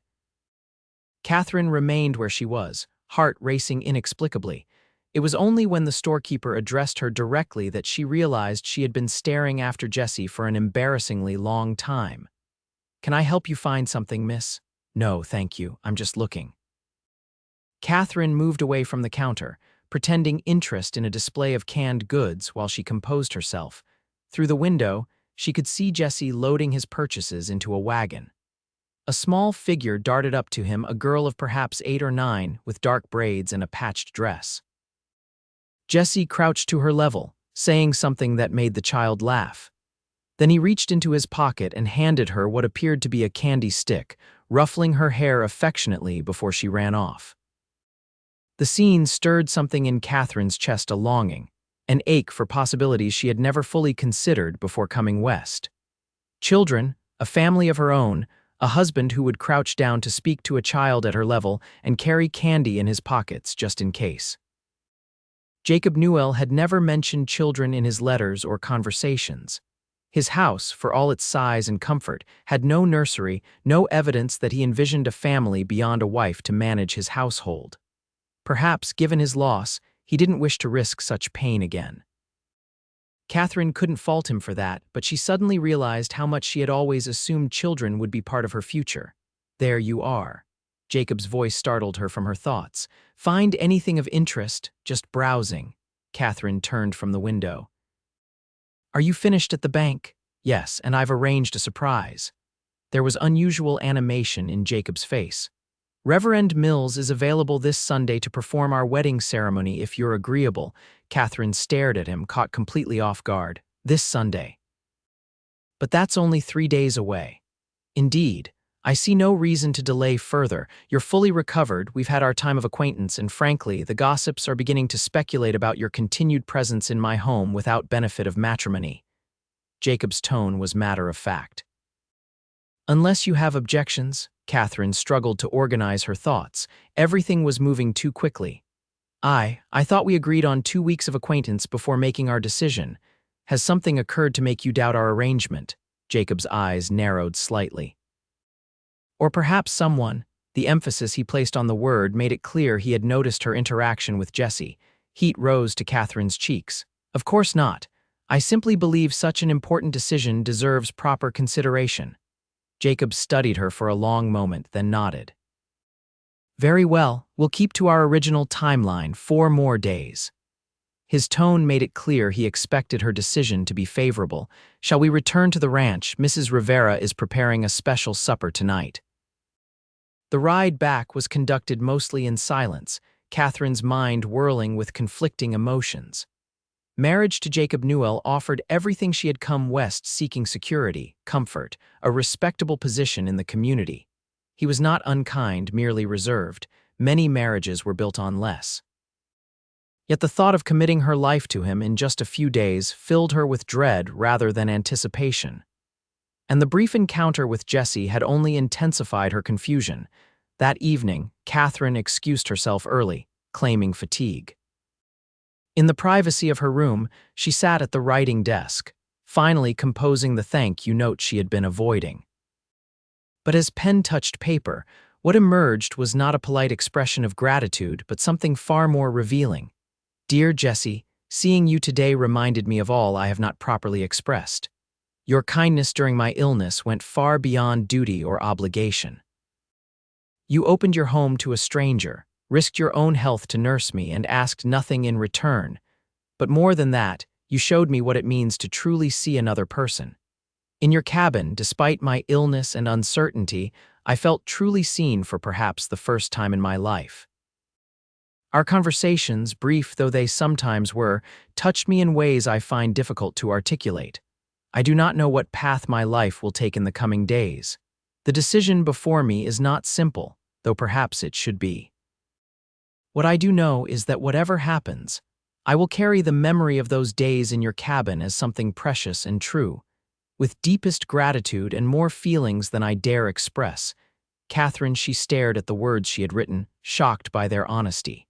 Katherine remained where she was, heart racing inexplicably. It was only when the storekeeper addressed her directly that she realized she had been staring after Jesse for an embarrassingly long time. "Can I help you find something, miss?" "No, thank you. I'm just looking." Katherine moved away from the counter, pretending interest in a display of canned goods while she composed herself. Through the window, she could see Jesse loading his purchases into a wagon. A small figure darted up to him, a girl of perhaps 8 or 9, with dark braids and a patched dress. Jesse crouched to her level, saying something that made the child laugh. Then he reached into his pocket and handed her what appeared to be a candy stick, ruffling her hair affectionately before she ran off. The scene stirred something in Katherine's chest, a longing, an ache for possibilities she had never fully considered before coming west. Children, a family of her own, a husband who would crouch down to speak to a child at her level and carry candy in his pockets just in case. Jacob Newell had never mentioned children in his letters or conversations. His house, for all its size and comfort, had no nursery, no evidence that he envisioned a family beyond a wife to manage his household. Perhaps, given his loss, he didn't wish to risk such pain again. Katherine couldn't fault him for that, but she suddenly realized how much she had always assumed children would be part of her future. "There you are." Jacob's voice startled her from her thoughts. "Find anything of interest, just browsing." Katherine turned from the window. "Are you finished at the bank?" "Yes, and I've arranged a surprise." There was unusual animation in Jacob's face. "Reverend Mills is available this Sunday to perform our wedding ceremony if you're agreeable." Katherine stared at him, caught completely off guard. "This Sunday." "But that's only 3 days away." "Indeed. I see no reason to delay further. You're fully recovered, we've had our time of acquaintance, and frankly, the gossips are beginning to speculate about your continued presence in my home without benefit of matrimony." Jacob's tone was matter of fact. "Unless you have objections." Katherine struggled to organize her thoughts. Everything was moving too quickly. I thought we agreed on 2 weeks of acquaintance before making our decision. Has something occurred to make you doubt our arrangement?" Jacob's eyes narrowed slightly. "Or perhaps someone." The emphasis he placed on the word made it clear he had noticed her interaction with Jesse. Heat rose to Katherine's cheeks. "Of course not. I simply believe such an important decision deserves proper consideration." Jacob studied her for a long moment, then nodded. "Very well, we'll keep to our original timeline, 4 more days." His tone made it clear he expected her decision to be favorable. "Shall we return to the ranch? Mrs. Rivera is preparing a special supper tonight." The ride back was conducted mostly in silence, Katherine's mind whirling with conflicting emotions. Marriage to Jacob Newell offered everything she had come west seeking: security, comfort, a respectable position in the community. He was not unkind, merely reserved. Many marriages were built on less. Yet the thought of committing her life to him in just a few days filled her with dread rather than anticipation. And the brief encounter with Jesse had only intensified her confusion. That evening, Katherine excused herself early, claiming fatigue. In the privacy of her room, she sat at the writing desk, finally composing the thank you note she had been avoiding. But as pen touched paper, what emerged was not a polite expression of gratitude, but something far more revealing. Dear Jesse, seeing you today reminded me of all I have not properly expressed. Your kindness during my illness went far beyond duty or obligation. You opened your home to a stranger, risked your own health to nurse me, and asked nothing in return. But more than that, you showed me what it means to truly see another person. In your cabin, despite my illness and uncertainty, I felt truly seen for perhaps the first time in my life. Our conversations, brief though they sometimes were, touched me in ways I find difficult to articulate. I do not know what path my life will take in the coming days. The decision before me is not simple, though perhaps it should be. What I do know is that whatever happens, I will carry the memory of those days in your cabin as something precious and true. With deepest gratitude and more feelings than I dare express, Katherine, she stared at the words she had written, shocked by their honesty.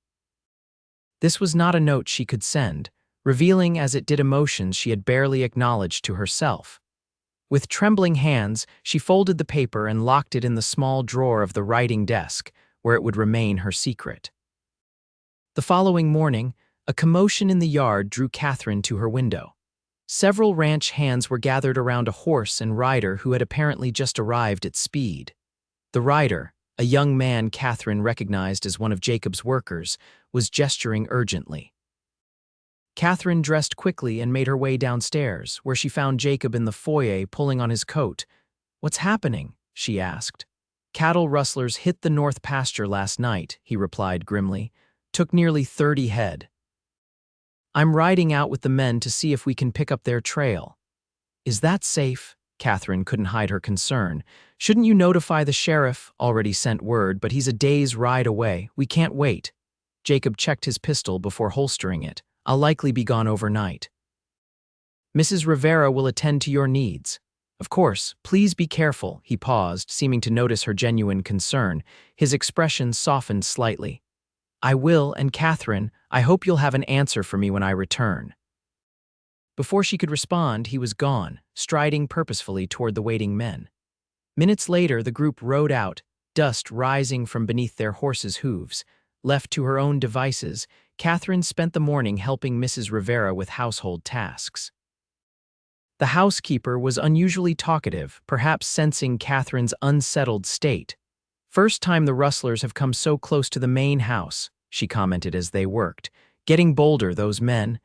This was not a note she could send, revealing as it did emotions she had barely acknowledged to herself. With trembling hands, she folded the paper and locked it in the small drawer of the writing desk, where it would remain her secret. The following morning, a commotion in the yard drew Katherine to her window. Several ranch hands were gathered around a horse and rider who had apparently just arrived at speed. The rider, a young man Katherine recognized as one of Jacob's workers, was gesturing urgently. Katherine dressed quickly and made her way downstairs, where she found Jacob in the foyer pulling on his coat. "What's happening?" she asked. "Cattle rustlers hit the north pasture last night," he replied grimly. "Took nearly 30 head. I'm riding out with the men to see if we can pick up their trail." "Is that safe?" Katherine couldn't hide her concern. "Shouldn't you notify the sheriff?" "Already sent word, but he's a day's ride away. We can't wait." Jacob checked his pistol before holstering it. "I'll likely be gone overnight." "Mrs. Rivera will attend to your needs." "Of course, please be careful." He paused, seeming to notice her genuine concern. His expression softened slightly. "I will, and Katherine, I hope you'll have an answer for me when I return." Before she could respond, he was gone, striding purposefully toward the waiting men. Minutes later, the group rode out, dust rising from beneath their horses' hooves. Left to her own devices, Katherine spent the morning helping Mrs. Rivera with household tasks. The housekeeper was unusually talkative, perhaps sensing Katherine's unsettled state. "First time the rustlers have come so close to the main house," she commented as they worked. "Getting bolder, those men.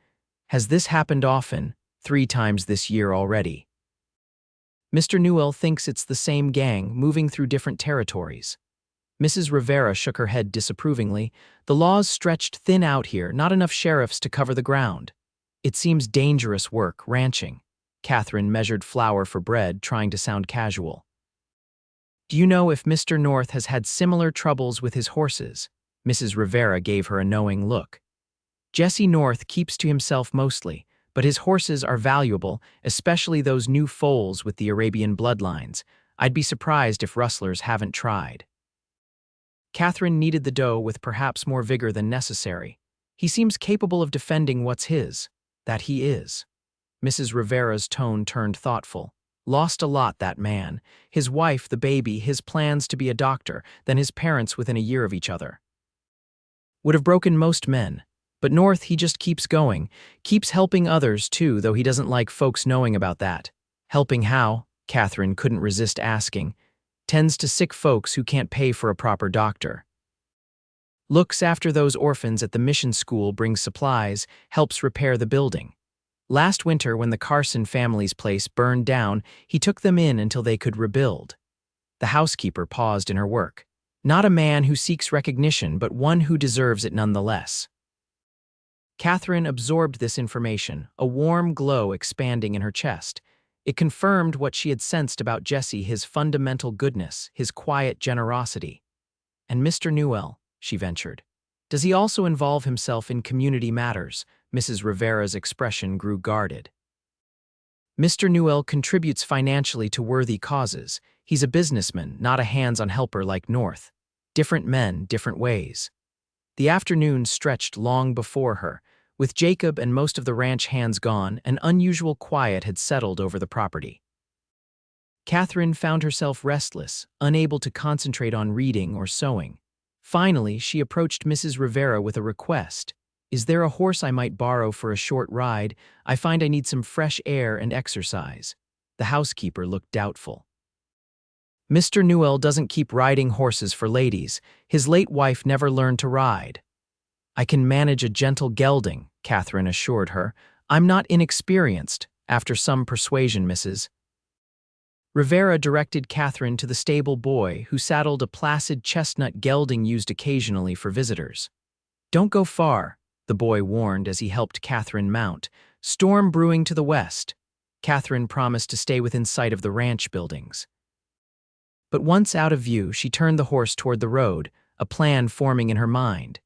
Has this happened often? 3 times this year already." "Mr. Newell thinks it's the same gang, moving through different territories." Mrs. Rivera shook her head disapprovingly. "The laws stretched thin out here, not enough sheriffs to cover the ground. It seems dangerous work, ranching." Katherine measured flour for bread, trying to sound casual. "Do you know if Mr. North has had similar troubles with his horses?" Mrs. Rivera gave her a knowing look. "Jesse North keeps to himself mostly, but his horses are valuable, especially those new foals with the Arabian bloodlines. I'd be surprised if rustlers haven't tried." Katherine kneaded the dough with perhaps more vigor than necessary. "He seems capable of defending what's his." "That he is." Mrs. Rivera's tone turned thoughtful. "Lost a lot, that man. His wife, the baby, his plans to be a doctor, then his parents within a year of each other. Would have broken most men. But North, he just keeps going. Keeps helping others, too, though he doesn't like folks knowing about that." "Helping how?" Katherine couldn't resist asking. "Tends to sick folks who can't pay for a proper doctor. Looks after those orphans at the mission school, brings supplies, helps repair the building. Last winter, when the Carson family's place burned down, he took them in until they could rebuild." The housekeeper paused in her work. "Not a man who seeks recognition, but one who deserves it nonetheless." Katherine absorbed this information, a warm glow expanding in her chest. It confirmed what she had sensed about Jesse, his fundamental goodness, his quiet generosity. "And Mr. Newell," she ventured. "Does he also involve himself in community matters?" Mrs. Rivera's expression grew guarded. Mr. Newell contributes financially to worthy causes. He's a businessman, not a hands-on helper like North. Different men, different ways. The afternoon stretched long before her. With Jacob and most of the ranch hands gone, an unusual quiet had settled over the property. Katherine found herself restless, unable to concentrate on reading or sewing. Finally, she approached Mrs. Rivera with a request. "Is there a horse I might borrow for a short ride? I find I need some fresh air and exercise." The housekeeper looked doubtful. "Mr. Newell doesn't keep riding horses for ladies. His late wife never learned to ride." "I can manage a gentle gelding," Katherine assured her. "I'm not inexperienced." After some persuasion, Mrs. Rivera directed Katherine to the stable boy, who saddled a placid chestnut gelding used occasionally for visitors. "Don't go far," the boy warned as he helped Katherine mount. "Storm brewing to the west." Katherine promised to stay within sight of the ranch buildings. But once out of view, she turned the horse toward the road, a plan forming in her mind.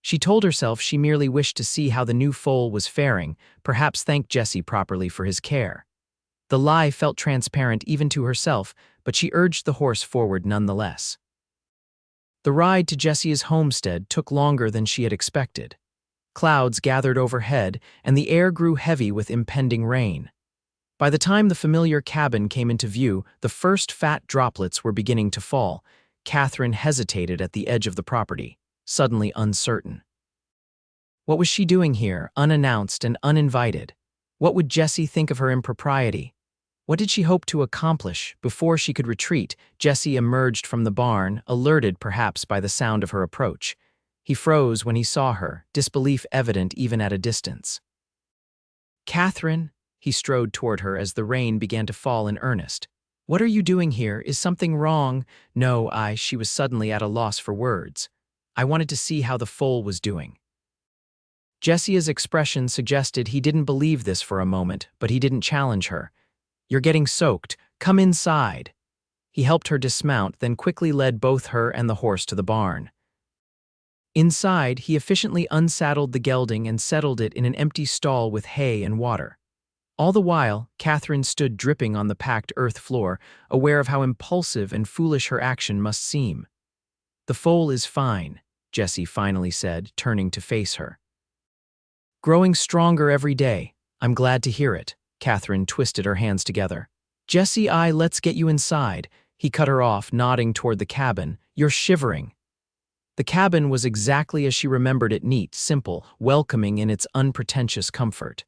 She told herself she merely wished to see how the new foal was faring, perhaps thank Jesse properly for his care. The lie felt transparent even to herself, but she urged the horse forward nonetheless. The ride to Jesse's homestead took longer than she had expected. Clouds gathered overhead, and the air grew heavy with impending rain. By the time the familiar cabin came into view, the first fat droplets were beginning to fall. Katherine hesitated at the edge of the property, suddenly uncertain. What was she doing here, unannounced and uninvited? What would Jesse think of her impropriety? What did she hope to accomplish? Before she could retreat, Jesse emerged from the barn, alerted perhaps by the sound of her approach. He froze when he saw her, disbelief evident even at a distance. "Katherine," he strode toward her as the rain began to fall in earnest. "What are you doing here? Is something wrong?" "No, she was suddenly at a loss for words. "I wanted to see how the foal was doing." Jesse's expression suggested he didn't believe this for a moment, but he didn't challenge her. "You're getting soaked. Come inside." He helped her dismount, then quickly led both her and the horse to the barn. Inside, he efficiently unsaddled the gelding and settled it in an empty stall with hay and water. All the while, Katherine stood dripping on the packed earth floor, aware of how impulsive and foolish her action must seem. "The foal is fine," Jesse finally said, turning to face her. "Growing stronger every day. I'm glad to hear it." Katherine twisted her hands together. "Jesse, let's get you inside." He cut her off, nodding toward the cabin. "You're shivering." The cabin was exactly as she remembered it, neat, simple, welcoming in its unpretentious comfort.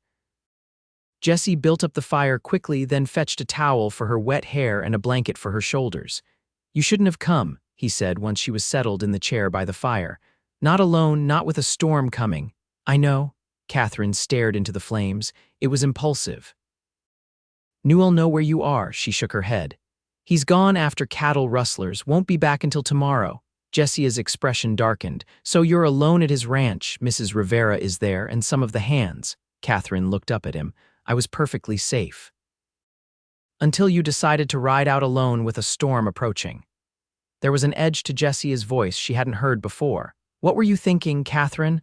Jesse built up the fire quickly, then fetched a towel for her wet hair and a blanket for her shoulders. "You shouldn't have come," he said once she was settled in the chair by the fire. "Not alone, not with a storm coming." "I know." Katherine stared into the flames. It was impulsive. "Newell know where you are," she shook her head. "He's gone after cattle rustlers, won't be back until tomorrow." Jesse's expression darkened. "So you're alone at his ranch. Mrs. Rivera is there, and some of the hands." Katherine looked up at him. "I was perfectly safe. Until you decided to ride out alone with a storm approaching." There was an edge to Jesse's voice she hadn't heard before. "What were you thinking, Katherine?"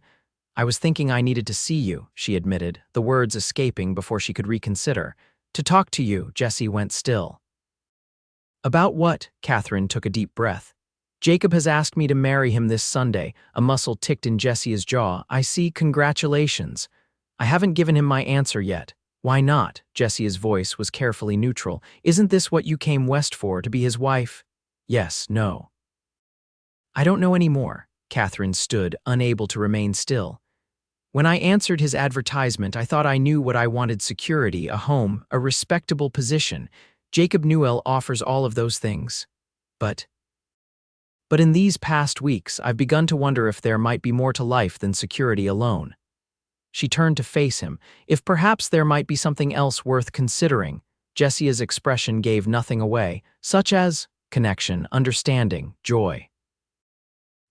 "I was thinking I needed to see you," she admitted, the words escaping before she could reconsider. "To talk to you." Jesse went still. "About what?" Katherine took a deep breath. "Jacob has asked me to marry him this Sunday." A muscle ticked in Jesse's jaw. "I see. Congratulations." "I haven't given him my answer yet." "Why not?" Jesse's voice was carefully neutral. "Isn't this what you came west for, to be his wife?" "Yes, no." "I don't know any more." Katherine stood, unable to remain still. "When I answered his advertisement, I thought I knew what I wanted: security, a home, a respectable position. Jacob Newell offers all of those things. But in these past weeks, I've begun to wonder if there might be more to life than security alone." She turned to face him. "If perhaps there might be something else worth considering." Jesse's expression gave nothing away, such as connection, understanding, joy.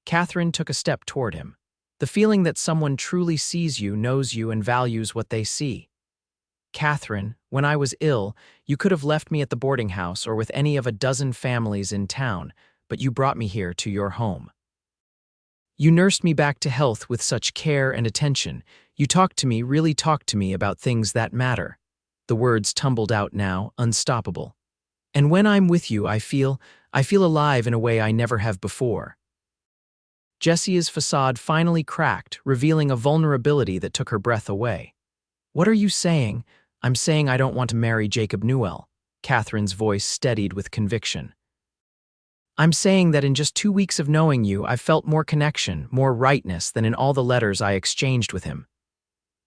Katherine took a step toward him. "The feeling that someone truly sees you, knows you, and values what they see." "Katherine, when I was ill, you could have left me at the boarding house or with any of a dozen families in town, but you brought me here to your home. You nursed me back to health with such care and attention. You talked to me, really talked to me about things that matter." The words tumbled out now, unstoppable. And when I'm with you, I feel alive in a way I never have before. Jessia's facade finally cracked, revealing a vulnerability that took her breath away. What are you saying? I'm saying I don't want to marry Jacob Newell. Catherine's voice steadied with conviction. I'm saying that in just 2 weeks of knowing you, I've felt more connection, more rightness than in all the letters I exchanged with him.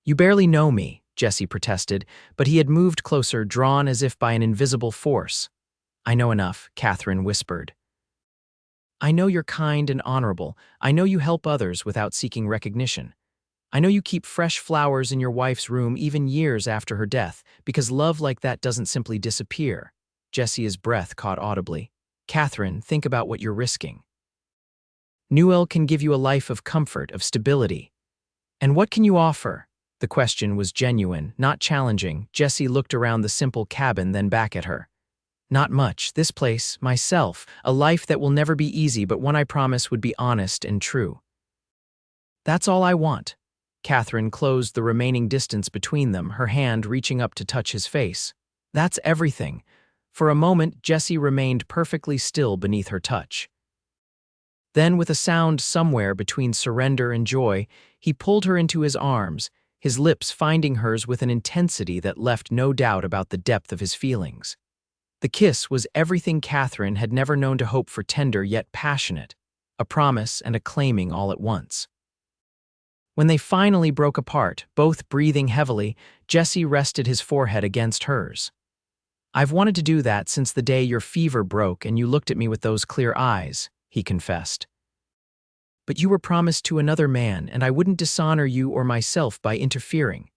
You barely know me, Jessie protested, but he had moved closer, drawn as if by an invisible force. I know enough, Katherine whispered. I know you're kind and honorable. I know you help others without seeking recognition. I know you keep fresh flowers in your wife's room even years after her death, because love like that doesn't simply disappear. Jessia's breath caught audibly. Katherine, think about what you're risking. Newell can give you a life of comfort, of stability. And what can you offer? The question was genuine, not challenging. Jessie looked around the simple cabin, then back at her. Not much. This place, myself, a life that will never be easy, but one I promise would be honest and true. That's all I want. Katherine closed the remaining distance between them, her hand reaching up to touch his face. That's everything. For a moment, Jessie remained perfectly still beneath her touch. Then, with a sound somewhere between surrender and joy, he pulled her into his arms, his lips finding hers with an intensity that left no doubt about the depth of his feelings. The kiss was everything Katherine had never known to hope for, tender yet passionate, a promise and a claiming all at once. When they finally broke apart, both breathing heavily, Jessie rested his forehead against hers. I've wanted to do that since the day your fever broke and you looked at me with those clear eyes, he confessed. But you were promised to another man, and I wouldn't dishonor you or myself by interfering.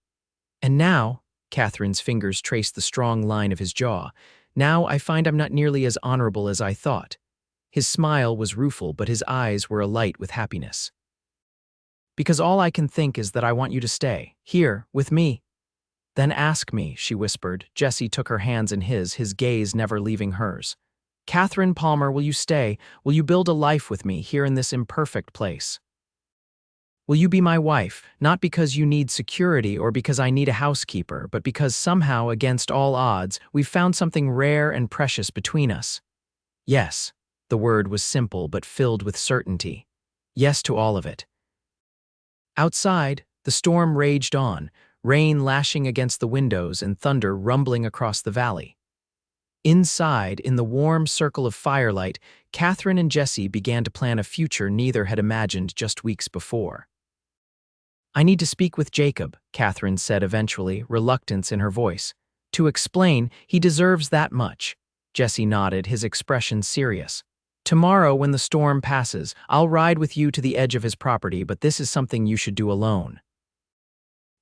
And now, Katherine's fingers traced the strong line of his jaw, now I find I'm not nearly as honorable as I thought. His smile was rueful, but his eyes were alight with happiness. Because all I can think is that I want you to stay, here, with me. Then ask me, she whispered. Jessie took her hands in his gaze never leaving hers. Katherine Palmer, will you stay? Will you build a life with me here in this imperfect place? Will you be my wife, not because you need security or because I need a housekeeper, but because somehow, against all odds, we've found something rare and precious between us? Yes. The word was simple but filled with certainty. Yes to all of it. Outside, the storm raged on, rain lashing against the windows and thunder rumbling across the valley. Inside, in the warm circle of firelight, Katherine and Jessie began to plan a future neither had imagined just weeks before. I need to speak with Jacob, Katherine said eventually, reluctance in her voice. To explain, he deserves that much. Jessie nodded, his expression serious. Tomorrow, when the storm passes, I'll ride with you to the edge of his property, but this is something you should do alone.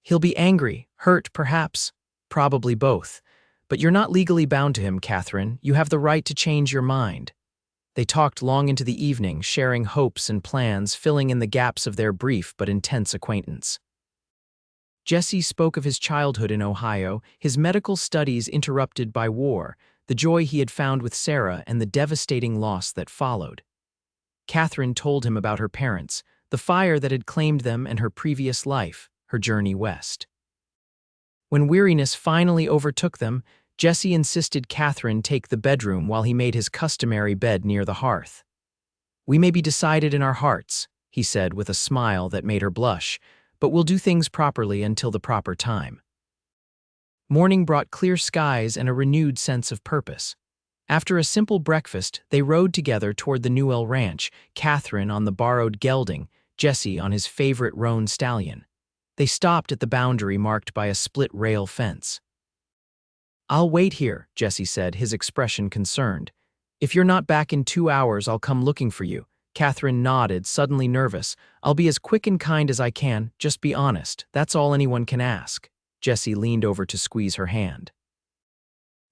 He'll be angry, hurt perhaps, probably both. But you're not legally bound to him, Katherine. You have the right to change your mind. They talked long into the evening, sharing hopes and plans, filling in the gaps of their brief but intense acquaintance. Jessie spoke of his childhood in Ohio, his medical studies interrupted by war, the joy he had found with Sarah, and the devastating loss that followed. Katherine told him about her parents, the fire that had claimed them, and her previous life, her journey west. When weariness finally overtook them, Jessie insisted Katherine take the bedroom while he made his customary bed near the hearth. We may be decided in our hearts, he said with a smile that made her blush, but we'll do things properly until the proper time. Morning brought clear skies and a renewed sense of purpose. After a simple breakfast, they rode together toward the Newell ranch, Katherine on the borrowed gelding, Jessie on his favorite roan stallion. They stopped at the boundary marked by a split-rail fence. I'll wait here, Jessie said, his expression concerned. If you're not back in 2 hours, I'll come looking for you. Katherine nodded, suddenly nervous. I'll be as quick and kind as I can, just be honest. That's all anyone can ask. Jessie leaned over to squeeze her hand.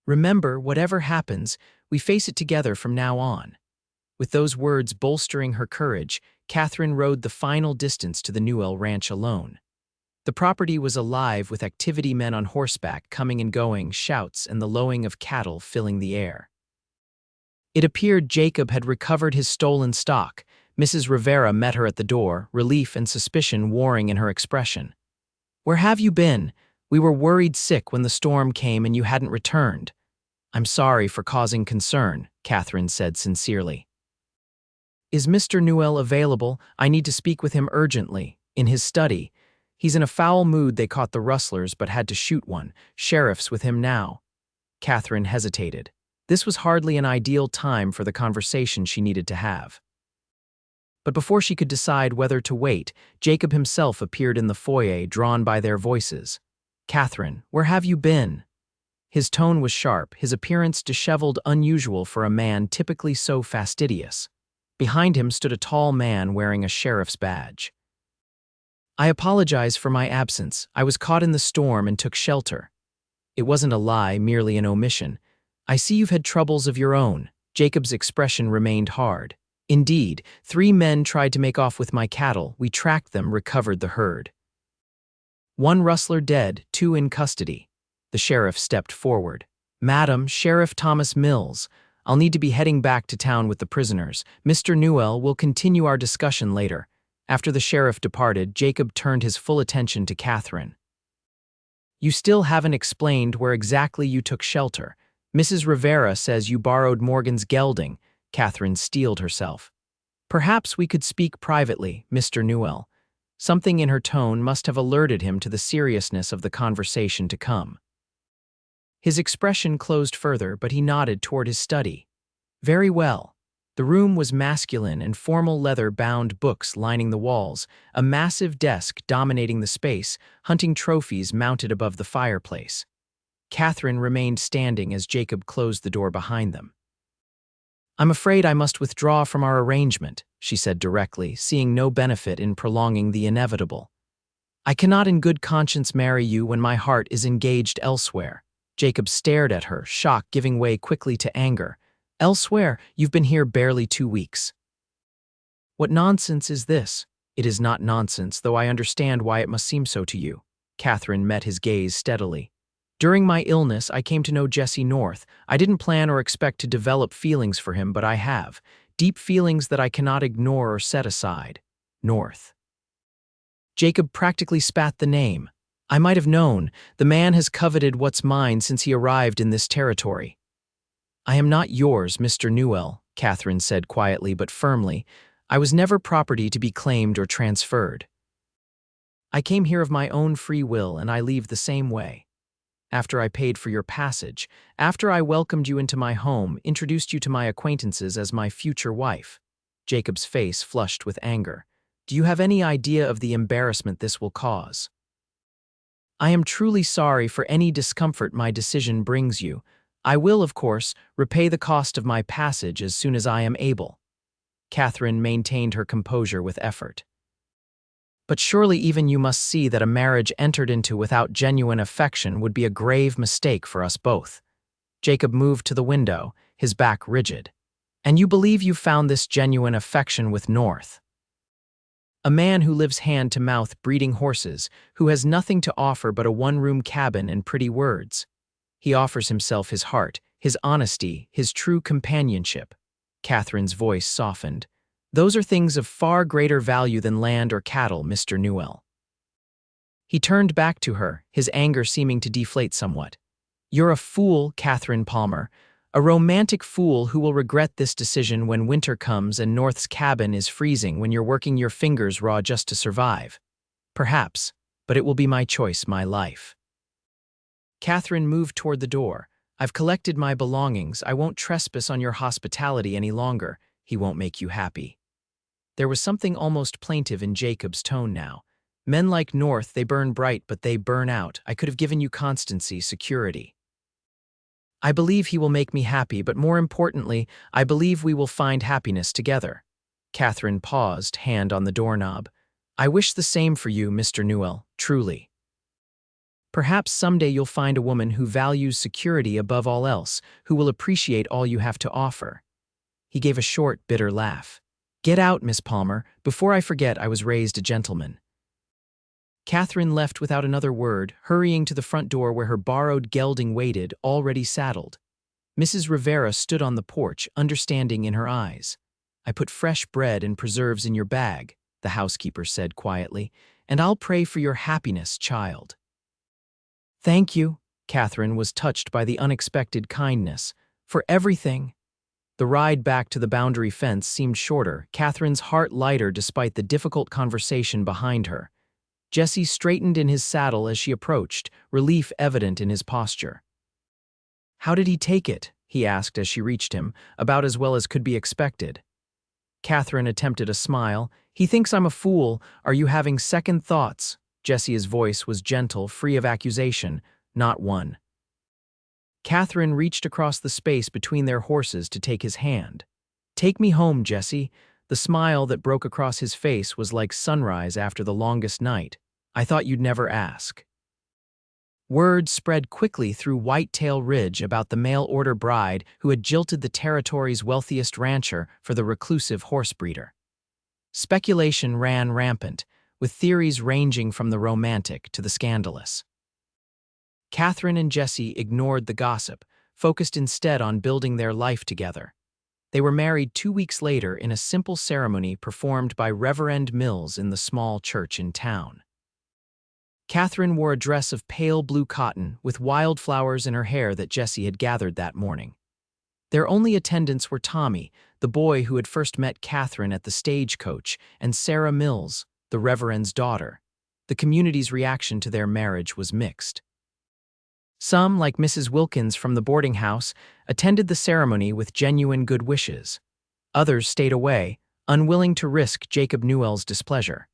Remember, whatever happens, we face it together from now on. With those words bolstering her courage, Katherine rode the final distance to the Newell ranch alone. The property was alive with activity, men on horseback coming and going, shouts and the lowing of cattle filling the air. It appeared Jacob had recovered his stolen stock. Mrs. Rivera met her at the door, relief and suspicion warring in her expression. Where have you been? We were worried sick when the storm came and you hadn't returned. I'm sorry for causing concern, Katherine said sincerely. Is Mr. Newell available? I need to speak with him urgently. In his study. He's in a foul mood. They caught the rustlers but had to shoot one. Sheriff's with him now. Katherine hesitated. This was hardly an ideal time for the conversation she needed to have. But before she could decide whether to wait, Jacob himself appeared in the foyer, drawn by their voices. Katherine, where have you been? His tone was sharp, his appearance disheveled, unusual for a man typically so fastidious. Behind him stood a tall man wearing a sheriff's badge. I apologize for my absence. I was caught in the storm and took shelter. It wasn't a lie, merely an omission. I see you've had troubles of your own. Jacob's expression remained hard. Indeed, 3 men tried to make off with my cattle. We tracked them, recovered the herd. 1 rustler dead, 2 in custody. The sheriff stepped forward. Madam, Sheriff Thomas Mills, I'll need to be heading back to town with the prisoners. Mr. Newell will continue our discussion later. After the sheriff departed, Jacob turned his full attention to Katherine. You still haven't explained where exactly you took shelter. Mrs. Rivera says you borrowed Morgan's gelding. Katherine steeled herself. Perhaps we could speak privately, Mr. Newell. Something in her tone must have alerted him to the seriousness of the conversation to come. His expression closed further, but he nodded toward his study. Very well. The room was masculine and formal, leather-bound books lining the walls, a massive desk dominating the space, hunting trophies mounted above the fireplace. Katherine remained standing as Jacob closed the door behind them. I'm afraid I must withdraw from our arrangement, she said directly, seeing no benefit in prolonging the inevitable. I cannot in good conscience marry you when my heart is engaged elsewhere. Jacob stared at her, shock giving way quickly to anger. Elsewhere, you've been here barely 2 weeks. What nonsense is this? It is not nonsense, though I understand why it must seem so to you. Katherine met his gaze steadily. During my illness, I came to know Jesse North. I didn't plan or expect to develop feelings for him, but I have. Deep feelings that I cannot ignore or set aside. North. Jacob practically spat the name. I might have known. The man has coveted what's mine since he arrived in this territory. I am not yours, Mr. Newell, Katherine said quietly but firmly. I was never property to be claimed or transferred. I came here of my own free will, and I leave the same way. After I paid for your passage, after I welcomed you into my home, introduced you to my acquaintances as my future wife. Jacob's face flushed with anger. Do you have any idea of the embarrassment this will cause? I am truly sorry for any discomfort my decision brings you. I will, of course, repay the cost of my passage as soon as I am able. Katherine maintained her composure with effort. But surely even you must see that a marriage entered into without genuine affection would be a grave mistake for us both. Jacob moved to the window, his back rigid. And you believe you found this genuine affection with North? A man who lives hand-to-mouth breeding horses, who has nothing to offer but a one-room cabin and pretty words. He offers himself his heart, his honesty, his true companionship. Katherine's voice softened. Those are things of far greater value than land or cattle, Mr. Newell. He turned back to her, his anger seeming to deflate somewhat. You're a fool, Katherine Palmer. A romantic fool who will regret this decision when winter comes and North's cabin is freezing when you're working your fingers raw just to survive. Perhaps, but it will be my choice, my life. Katherine moved toward the door. I've collected my belongings. I won't trespass on your hospitality any longer. He won't make you happy. There was something almost plaintive in Jacob's tone now. Men like North, they burn bright, but they burn out. I could have given you constancy, security. I believe he will make me happy, but more importantly, I believe we will find happiness together. Katherine paused, hand on the doorknob. I wish the same for you, Mr. Newell, truly. Perhaps someday you'll find a woman who values security above all else, who will appreciate all you have to offer. He gave a short, bitter laugh. Get out, Miss Palmer. Before I forget, I was raised a gentleman. Katherine left without another word, hurrying to the front door where her borrowed gelding waited, already saddled. Mrs. Rivera stood on the porch, understanding in her eyes. I put fresh bread and preserves in your bag, the housekeeper said quietly, and I'll pray for your happiness, child. Thank you. Katherine was touched by the unexpected kindness. For everything. The ride back to the boundary fence seemed shorter, Katherine's heart lighter despite the difficult conversation behind her. Jesse straightened in his saddle as she approached, relief evident in his posture. How did he take it? He asked as she reached him, about as well as could be expected. Katherine attempted a smile. He thinks I'm a fool. Are you having second thoughts? Jesse's voice was gentle, free of accusation, not one. Katherine reached across the space between their horses to take his hand. Take me home, Jesse. The smile that broke across his face was like sunrise after the longest night. I thought you'd never ask. Word spread quickly through Whitetail Ridge about the mail-order bride who had jilted the territory's wealthiest rancher for the reclusive horse breeder. Speculation ran rampant, with theories ranging from the romantic to the scandalous. Katherine and Jesse ignored the gossip, focused instead on building their life together. They were married 2 weeks later in a simple ceremony performed by Reverend Mills in the small church in town. Katherine wore a dress of pale blue cotton with wildflowers in her hair that Jesse had gathered that morning. Their only attendants were Tommy, the boy who had first met Katherine at the stagecoach, and Sarah Mills, the Reverend's daughter. The community's reaction to their marriage was mixed. Some, like Mrs. Wilkins from the boarding house, attended the ceremony with genuine good wishes. Others stayed away, unwilling to risk Jacob Newell's displeasure.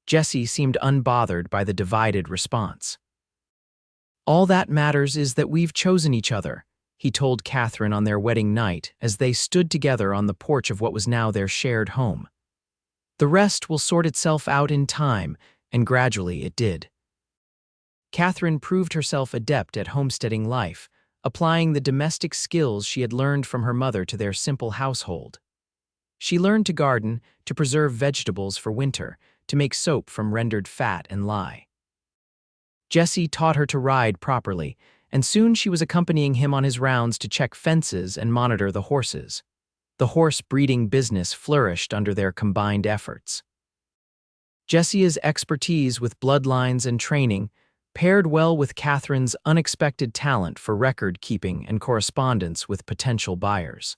Jesse seemed unbothered by the divided response. All that matters is that we've chosen each other, he told Katherine on their wedding night as they stood together on the porch of what was now their shared home. The rest will sort itself out in time, and gradually it did. Katherine proved herself adept at homesteading life, applying the domestic skills she had learned from her mother to their simple household. She learned to garden, to preserve vegetables for winter, to make soap from rendered fat and lye. Jesse taught her to ride properly, and soon she was accompanying him on his rounds to check fences and monitor the horses. The horse breeding business flourished under their combined efforts. Jesse's expertise with bloodlines and training paired well with Katherine's unexpected talent for record-keeping and correspondence with potential buyers.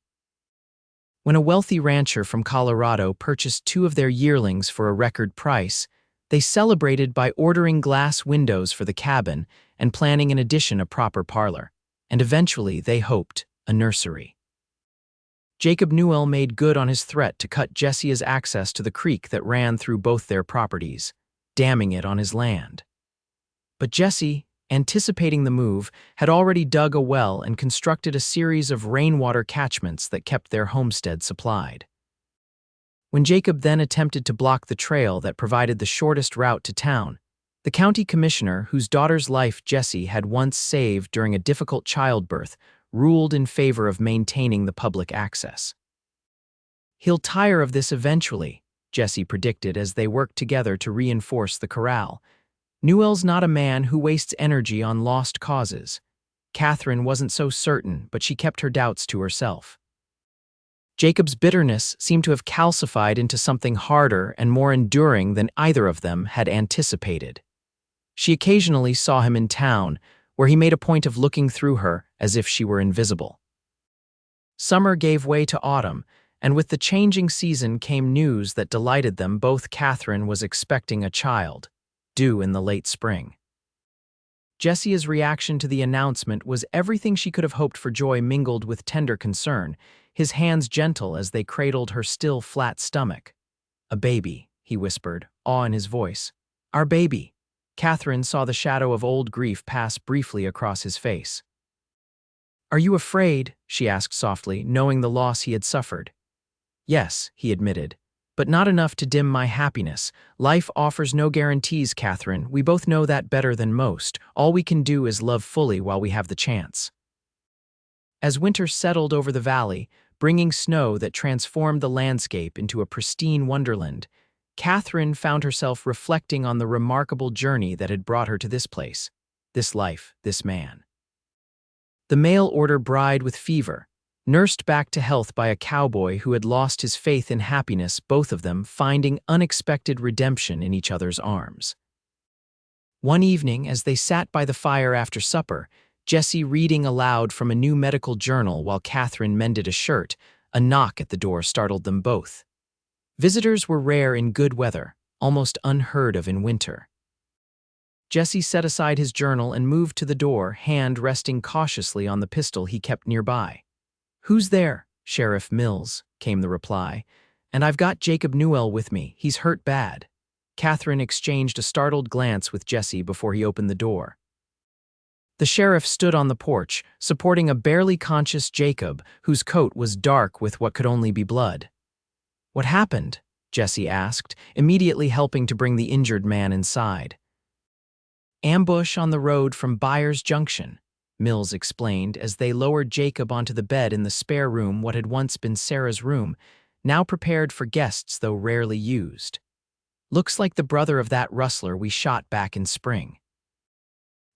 When a wealthy rancher from Colorado purchased 2 of their yearlings for a record price, they celebrated by ordering glass windows for the cabin and planning in addition a proper parlor, and eventually, they hoped, a nursery. Jacob Newell made good on his threat to cut Jesse's access to the creek that ran through both their properties, damming it on his land. But Jesse, anticipating the move, had already dug a well and constructed a series of rainwater catchments that kept their homestead supplied. When Jacob then attempted to block the trail that provided the shortest route to town, the county commissioner, whose daughter's life Jesse had once saved during a difficult childbirth, ruled in favor of maintaining the public access. He'll tire of this eventually, Jesse predicted as they worked together to reinforce the corral. Newell's not a man who wastes energy on lost causes. Katherine wasn't so certain, but she kept her doubts to herself. Jacob's bitterness seemed to have calcified into something harder and more enduring than either of them had anticipated. She occasionally saw him in town, where he made a point of looking through her as if she were invisible. Summer gave way to autumn, and with the changing season came news that delighted them both. Katherine was expecting a child, due in the late spring. Jesse's reaction to the announcement was everything she could have hoped for, joy mingled with tender concern, his hands gentle as they cradled her still flat stomach. A baby, he whispered, awe in his voice. Our baby. Katherine saw the shadow of old grief pass briefly across his face. Are you afraid? She asked softly, knowing the loss he had suffered. Yes, he admitted. But not enough to dim my happiness. Life offers no guarantees, Katherine. We both know that better than most. All we can do is love fully while we have the chance. As winter settled over the valley, bringing snow that transformed the landscape into a pristine wonderland, Katherine found herself reflecting on the remarkable journey that had brought her to this place, this life, this man. The mail-order bride with fever, nursed back to health by a cowboy who had lost his faith in happiness, both of them finding unexpected redemption in each other's arms. One evening, as they sat by the fire after supper, Jesse reading aloud from a new medical journal while Katherine mended a shirt, a knock at the door startled them both. Visitors were rare in good weather, almost unheard of in winter. Jesse set aside his journal and moved to the door, hand resting cautiously on the pistol he kept nearby. "Who's there, Sheriff Mills?" came the reply. "And I've got Jacob Newell with me. He's hurt bad." Katherine exchanged a startled glance with Jesse before he opened the door. The sheriff stood on the porch, supporting a barely conscious Jacob, whose coat was dark with what could only be blood. "What happened?" Jesse asked, immediately helping to bring the injured man inside. "Ambush on the road from Byers Junction," Mills explained as they lowered Jacob onto the bed in the spare room, what had once been Sarah's room, now prepared for guests though rarely used. "Looks like the brother of that rustler we shot back in spring.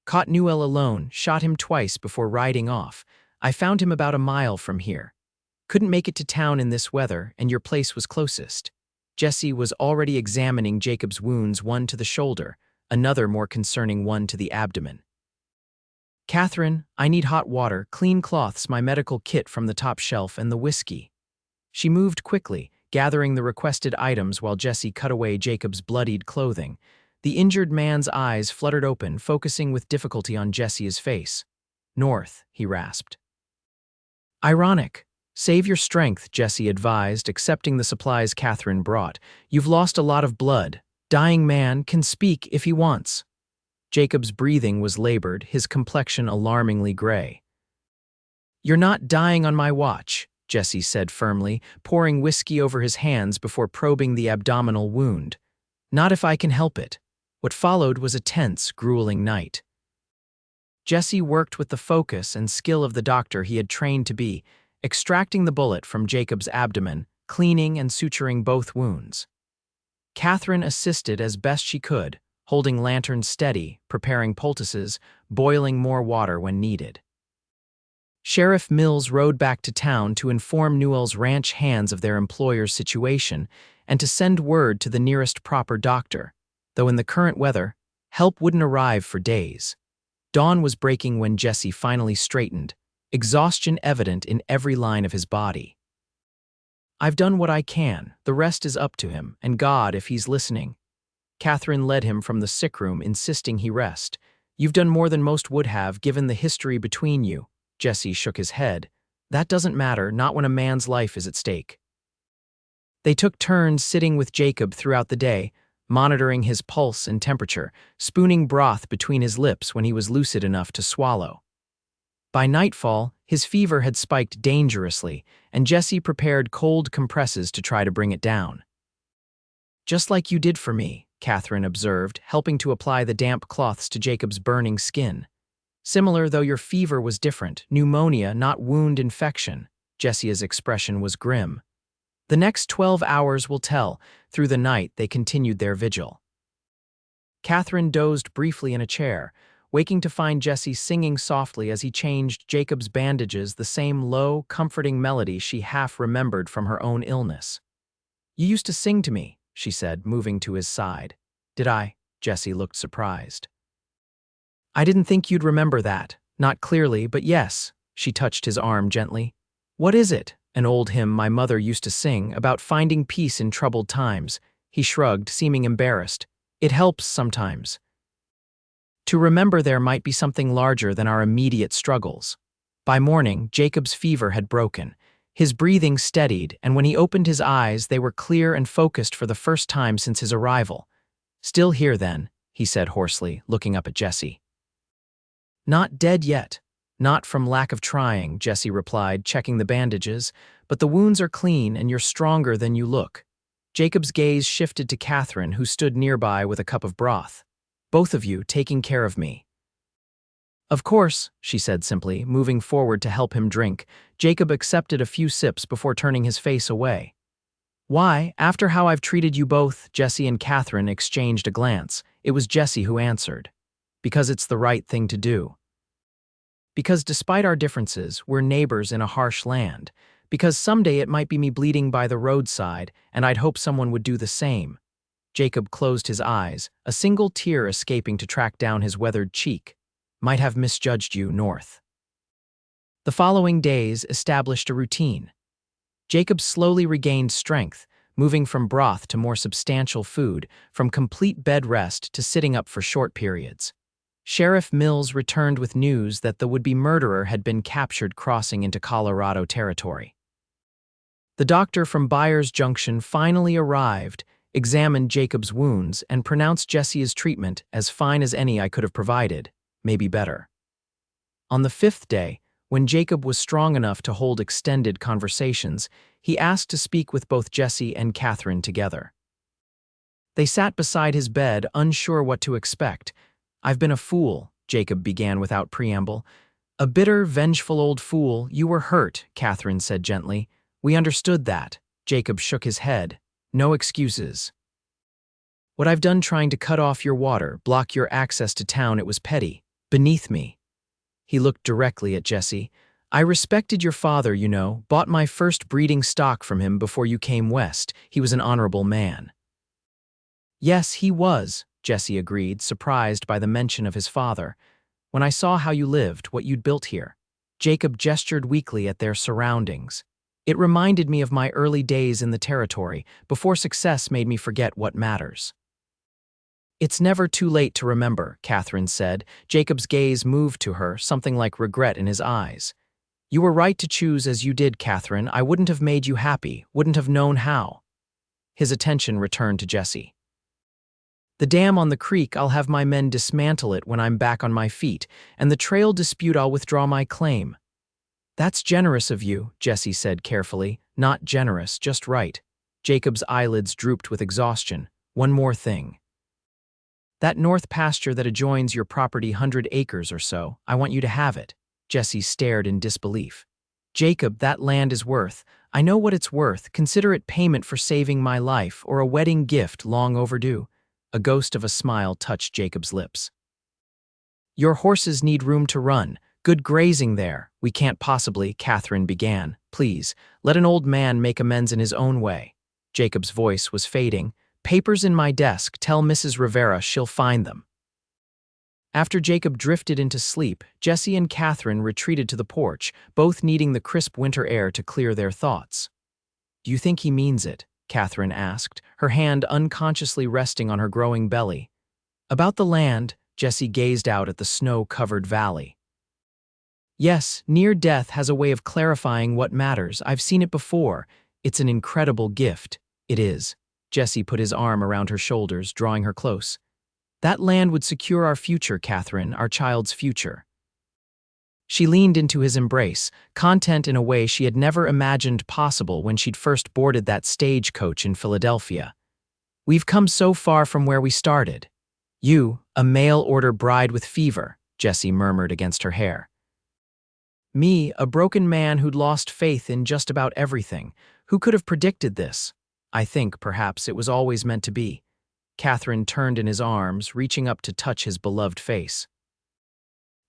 Caught Newell alone, shot him twice before riding off. I found him about a mile from here. Couldn't make it to town in this weather, and your place was closest." Jesse was already examining Jacob's wounds, one to the shoulder, another more concerning one to the abdomen. "Katherine, I need hot water, clean cloths, my medical kit from the top shelf, and the whiskey." She moved quickly, gathering the requested items while Jesse cut away Jacob's bloodied clothing. The injured man's eyes fluttered open, focusing with difficulty on Jesse's face. "North," he rasped. "Ironic. Save your strength," Jesse advised, accepting the supplies Katherine brought. "You've lost a lot of blood. Dying man can speak if he wants." Jacob's breathing was labored, his complexion alarmingly gray. "You're not dying on my watch," Jesse said firmly, pouring whiskey over his hands before probing the abdominal wound. "Not if I can help it." What followed was a tense, grueling night. Jesse worked with the focus and skill of the doctor he had trained to be, extracting the bullet from Jacob's abdomen, cleaning and suturing both wounds. Katherine assisted as best she could, holding lanterns steady, preparing poultices, boiling more water when needed. Sheriff Mills rode back to town to inform Newell's ranch hands of their employer's situation and to send word to the nearest proper doctor, though in the current weather, help wouldn't arrive for days. Dawn was breaking when Jesse finally straightened, exhaustion evident in every line of his body. "I've done what I can, the rest is up to him, and God if he's listening." Katherine led him from the sick room, insisting he rest. "You've done more than most would have, given the history between you." Jesse shook his head. "That doesn't matter, not when a man's life is at stake." They took turns sitting with Jacob throughout the day, monitoring his pulse and temperature, spooning broth between his lips when he was lucid enough to swallow. By nightfall, his fever had spiked dangerously, and Jesse prepared cold compresses to try to bring it down. "Just like you did for me," Katherine observed, helping to apply the damp cloths to Jacob's burning skin. "Similar, though your fever was different. Pneumonia, not wound infection." Jesse's expression was grim. "The next 12 hours will tell." Through the night, they continued their vigil. Katherine dozed briefly in a chair, waking to find Jesse singing softly as he changed Jacob's bandages, the same low, comforting melody she half remembered from her own illness. "You used to sing to me," she said, moving to his side. "Did I?" Jesse looked surprised. "I didn't think you'd remember that. Not clearly, but yes." She touched his arm gently. "What is it?" "An old hymn my mother used to sing, about finding peace in troubled times." He shrugged, seeming embarrassed. "It helps sometimes. To remember there might be something larger than our immediate struggles." By morning, Jacob's fever had broken. His breathing steadied, and when he opened his eyes, they were clear and focused for the first time since his arrival. "Still here, then," he said hoarsely, looking up at Jesse. "Not dead yet." "Not from lack of trying," Jesse replied, checking the bandages, "but the wounds are clean and you're stronger than you look." Jacob's gaze shifted to Katherine, who stood nearby with a cup of broth. "Both of you taking care of me." "Of course," she said simply, moving forward to help him drink. Jacob accepted a few sips before turning his face away. "Why, after how I've treated you both?" Jesse and Katherine exchanged a glance. It was Jesse who answered. "Because it's the right thing to do. Because despite our differences, we're neighbors in a harsh land. Because someday it might be me bleeding by the roadside, and I'd hope someone would do the same." Jacob closed his eyes, a single tear escaping to track down his weathered cheek. Might have misjudged you, North. The following days established a routine. Jacob slowly regained strength, moving from broth to more substantial food, from complete bed rest to sitting up for short periods. Sheriff Mills returned with news that the would-be murderer had been captured crossing into Colorado Territory. The doctor from Byers Junction finally arrived, examined Jacob's wounds, and pronounced Jesse's treatment as fine as any I could have provided, maybe better. On the 5th day, when Jacob was strong enough to hold extended conversations, he asked to speak with both Jesse and Katherine together. They sat beside his bed, unsure what to expect. "I've been a fool," Jacob began without preamble. "A bitter, vengeful old fool. You were hurt," Katherine said gently. "We understood that." Jacob shook his head. "No excuses. What I've done trying to cut off your water, block your access to town, it was petty. Beneath me." He looked directly at Jesse. "I respected your father, you know, bought my first breeding stock from him before you came west. He was an honorable man." "Yes, he was," Jesse agreed, surprised by the mention of his father. "When I saw how you lived, what you'd built here." Jacob gestured weakly at their surroundings. "It reminded me of my early days in the territory, before success made me forget what matters." "It's never too late to remember," Katherine said. Jacob's gaze moved to her, something like regret in his eyes. "You were right to choose as you did, Katherine. I wouldn't have made you happy, wouldn't have known how." His attention returned to Jesse. "The dam on the creek, I'll have my men dismantle it when I'm back on my feet, and the trail dispute, I'll withdraw my claim." "That's generous of you," Jesse said carefully. "Not generous, just right." Jacob's eyelids drooped with exhaustion. "One more thing. That north pasture that adjoins your property, 100 acres or so, I want you to have it." Jesse stared in disbelief. "Jacob, that land is worth. I know what it's worth. Consider it payment for saving my life, or a wedding gift long overdue." A ghost of a smile touched Jacob's lips. "Your horses need room to run. Good grazing there." "We can't possibly," Katherine began. "Please, let an old man make amends in his own way." Jacob's voice was fading. "Papers in my desk. Tell Mrs. Rivera she'll find them." After Jacob drifted into sleep, Jesse and Katherine retreated to the porch, both needing the crisp winter air to clear their thoughts. "Do you think he means it?" Katherine asked, her hand unconsciously resting on her growing belly. "About the land," Jesse gazed out at the snow-covered valley. "Yes, near death has a way of clarifying what matters. I've seen it before. It's an incredible gift." "It is." Jesse put his arm around her shoulders, drawing her close. "That land would secure our future, Katherine, our child's future." She leaned into his embrace, content in a way she had never imagined possible when she'd first boarded that stagecoach in Philadelphia. "We've come so far from where we started." "You, a mail-order bride with fever," Jesse murmured against her hair. "Me, a broken man who'd lost faith in just about everything. Who could have predicted this? I think, perhaps, it was always meant to be." Katherine turned in his arms, reaching up to touch his beloved face.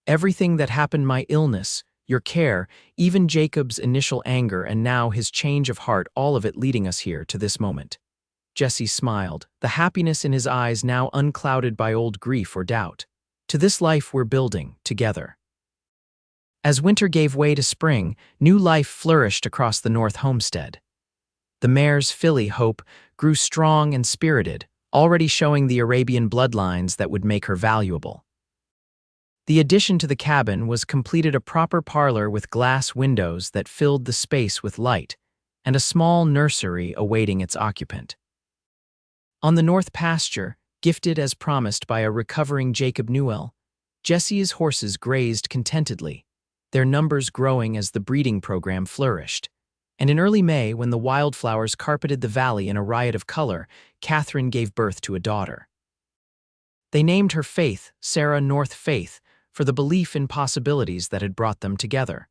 "Everything that happened, my illness, your care, even Jacob's initial anger, and now his change of heart, all of it leading us here to this moment." Jesse smiled, the happiness in his eyes now unclouded by old grief or doubt. "To this life we're building, together." As winter gave way to spring, new life flourished across the North homestead. The mare's filly, Hope, grew strong and spirited, already showing the Arabian bloodlines that would make her valuable. The addition to the cabin was completed a proper parlor with glass windows that filled the space with light, and a small nursery awaiting its occupant. On the north pasture, gifted as promised by a recovering Jacob Newell, Jesse's horses grazed contentedly, their numbers growing as the breeding program flourished. And in early May, when the wildflowers carpeted the valley in a riot of color, Katherine gave birth to a daughter. They named her Faith, Sarah North Faith, for the belief in possibilities that had brought them together.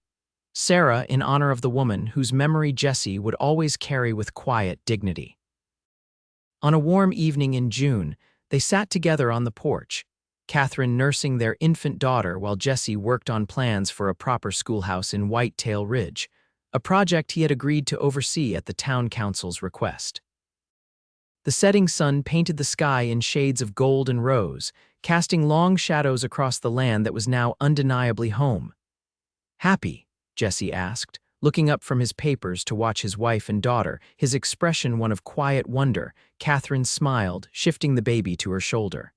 Sarah, in honor of the woman whose memory Jesse would always carry with quiet dignity. On a warm evening in June, they sat together on the porch, Katherine nursing their infant daughter while Jesse worked on plans for a proper schoolhouse in Whitetail Ridge, a project he had agreed to oversee at the town council's request. The setting sun painted the sky in shades of gold and rose, casting long shadows across the land that was now undeniably home. "Happy?" Jesse asked, looking up from his papers to watch his wife and daughter, his expression one of quiet wonder. Katherine smiled, shifting the baby to her shoulder.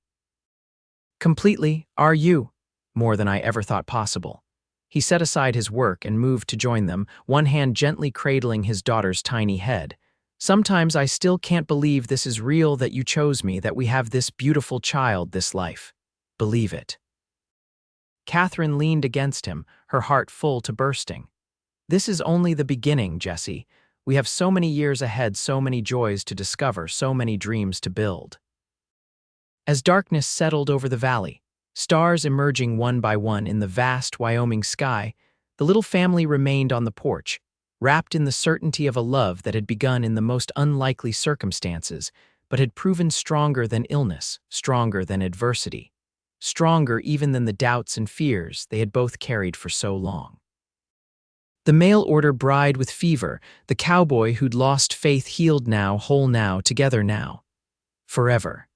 "Completely, are you?" "More than I ever thought possible." He set aside his work and moved to join them, one hand gently cradling his daughter's tiny head. "Sometimes I still can't believe this is real, that you chose me, that we have this beautiful child, this life. Believe it." Katherine leaned against him, her heart full to bursting. "This is only the beginning, Jesse. We have so many years ahead, so many joys to discover, so many dreams to build." As darkness settled over the valley, stars emerging one by one in the vast Wyoming sky, the little family remained on the porch, wrapped in the certainty of a love that had begun in the most unlikely circumstances, but had proven stronger than illness, stronger than adversity, stronger even than the doubts and fears they had both carried for so long. The mail-order bride with fever, the cowboy who'd lost faith healed now, whole now, together now. Forever.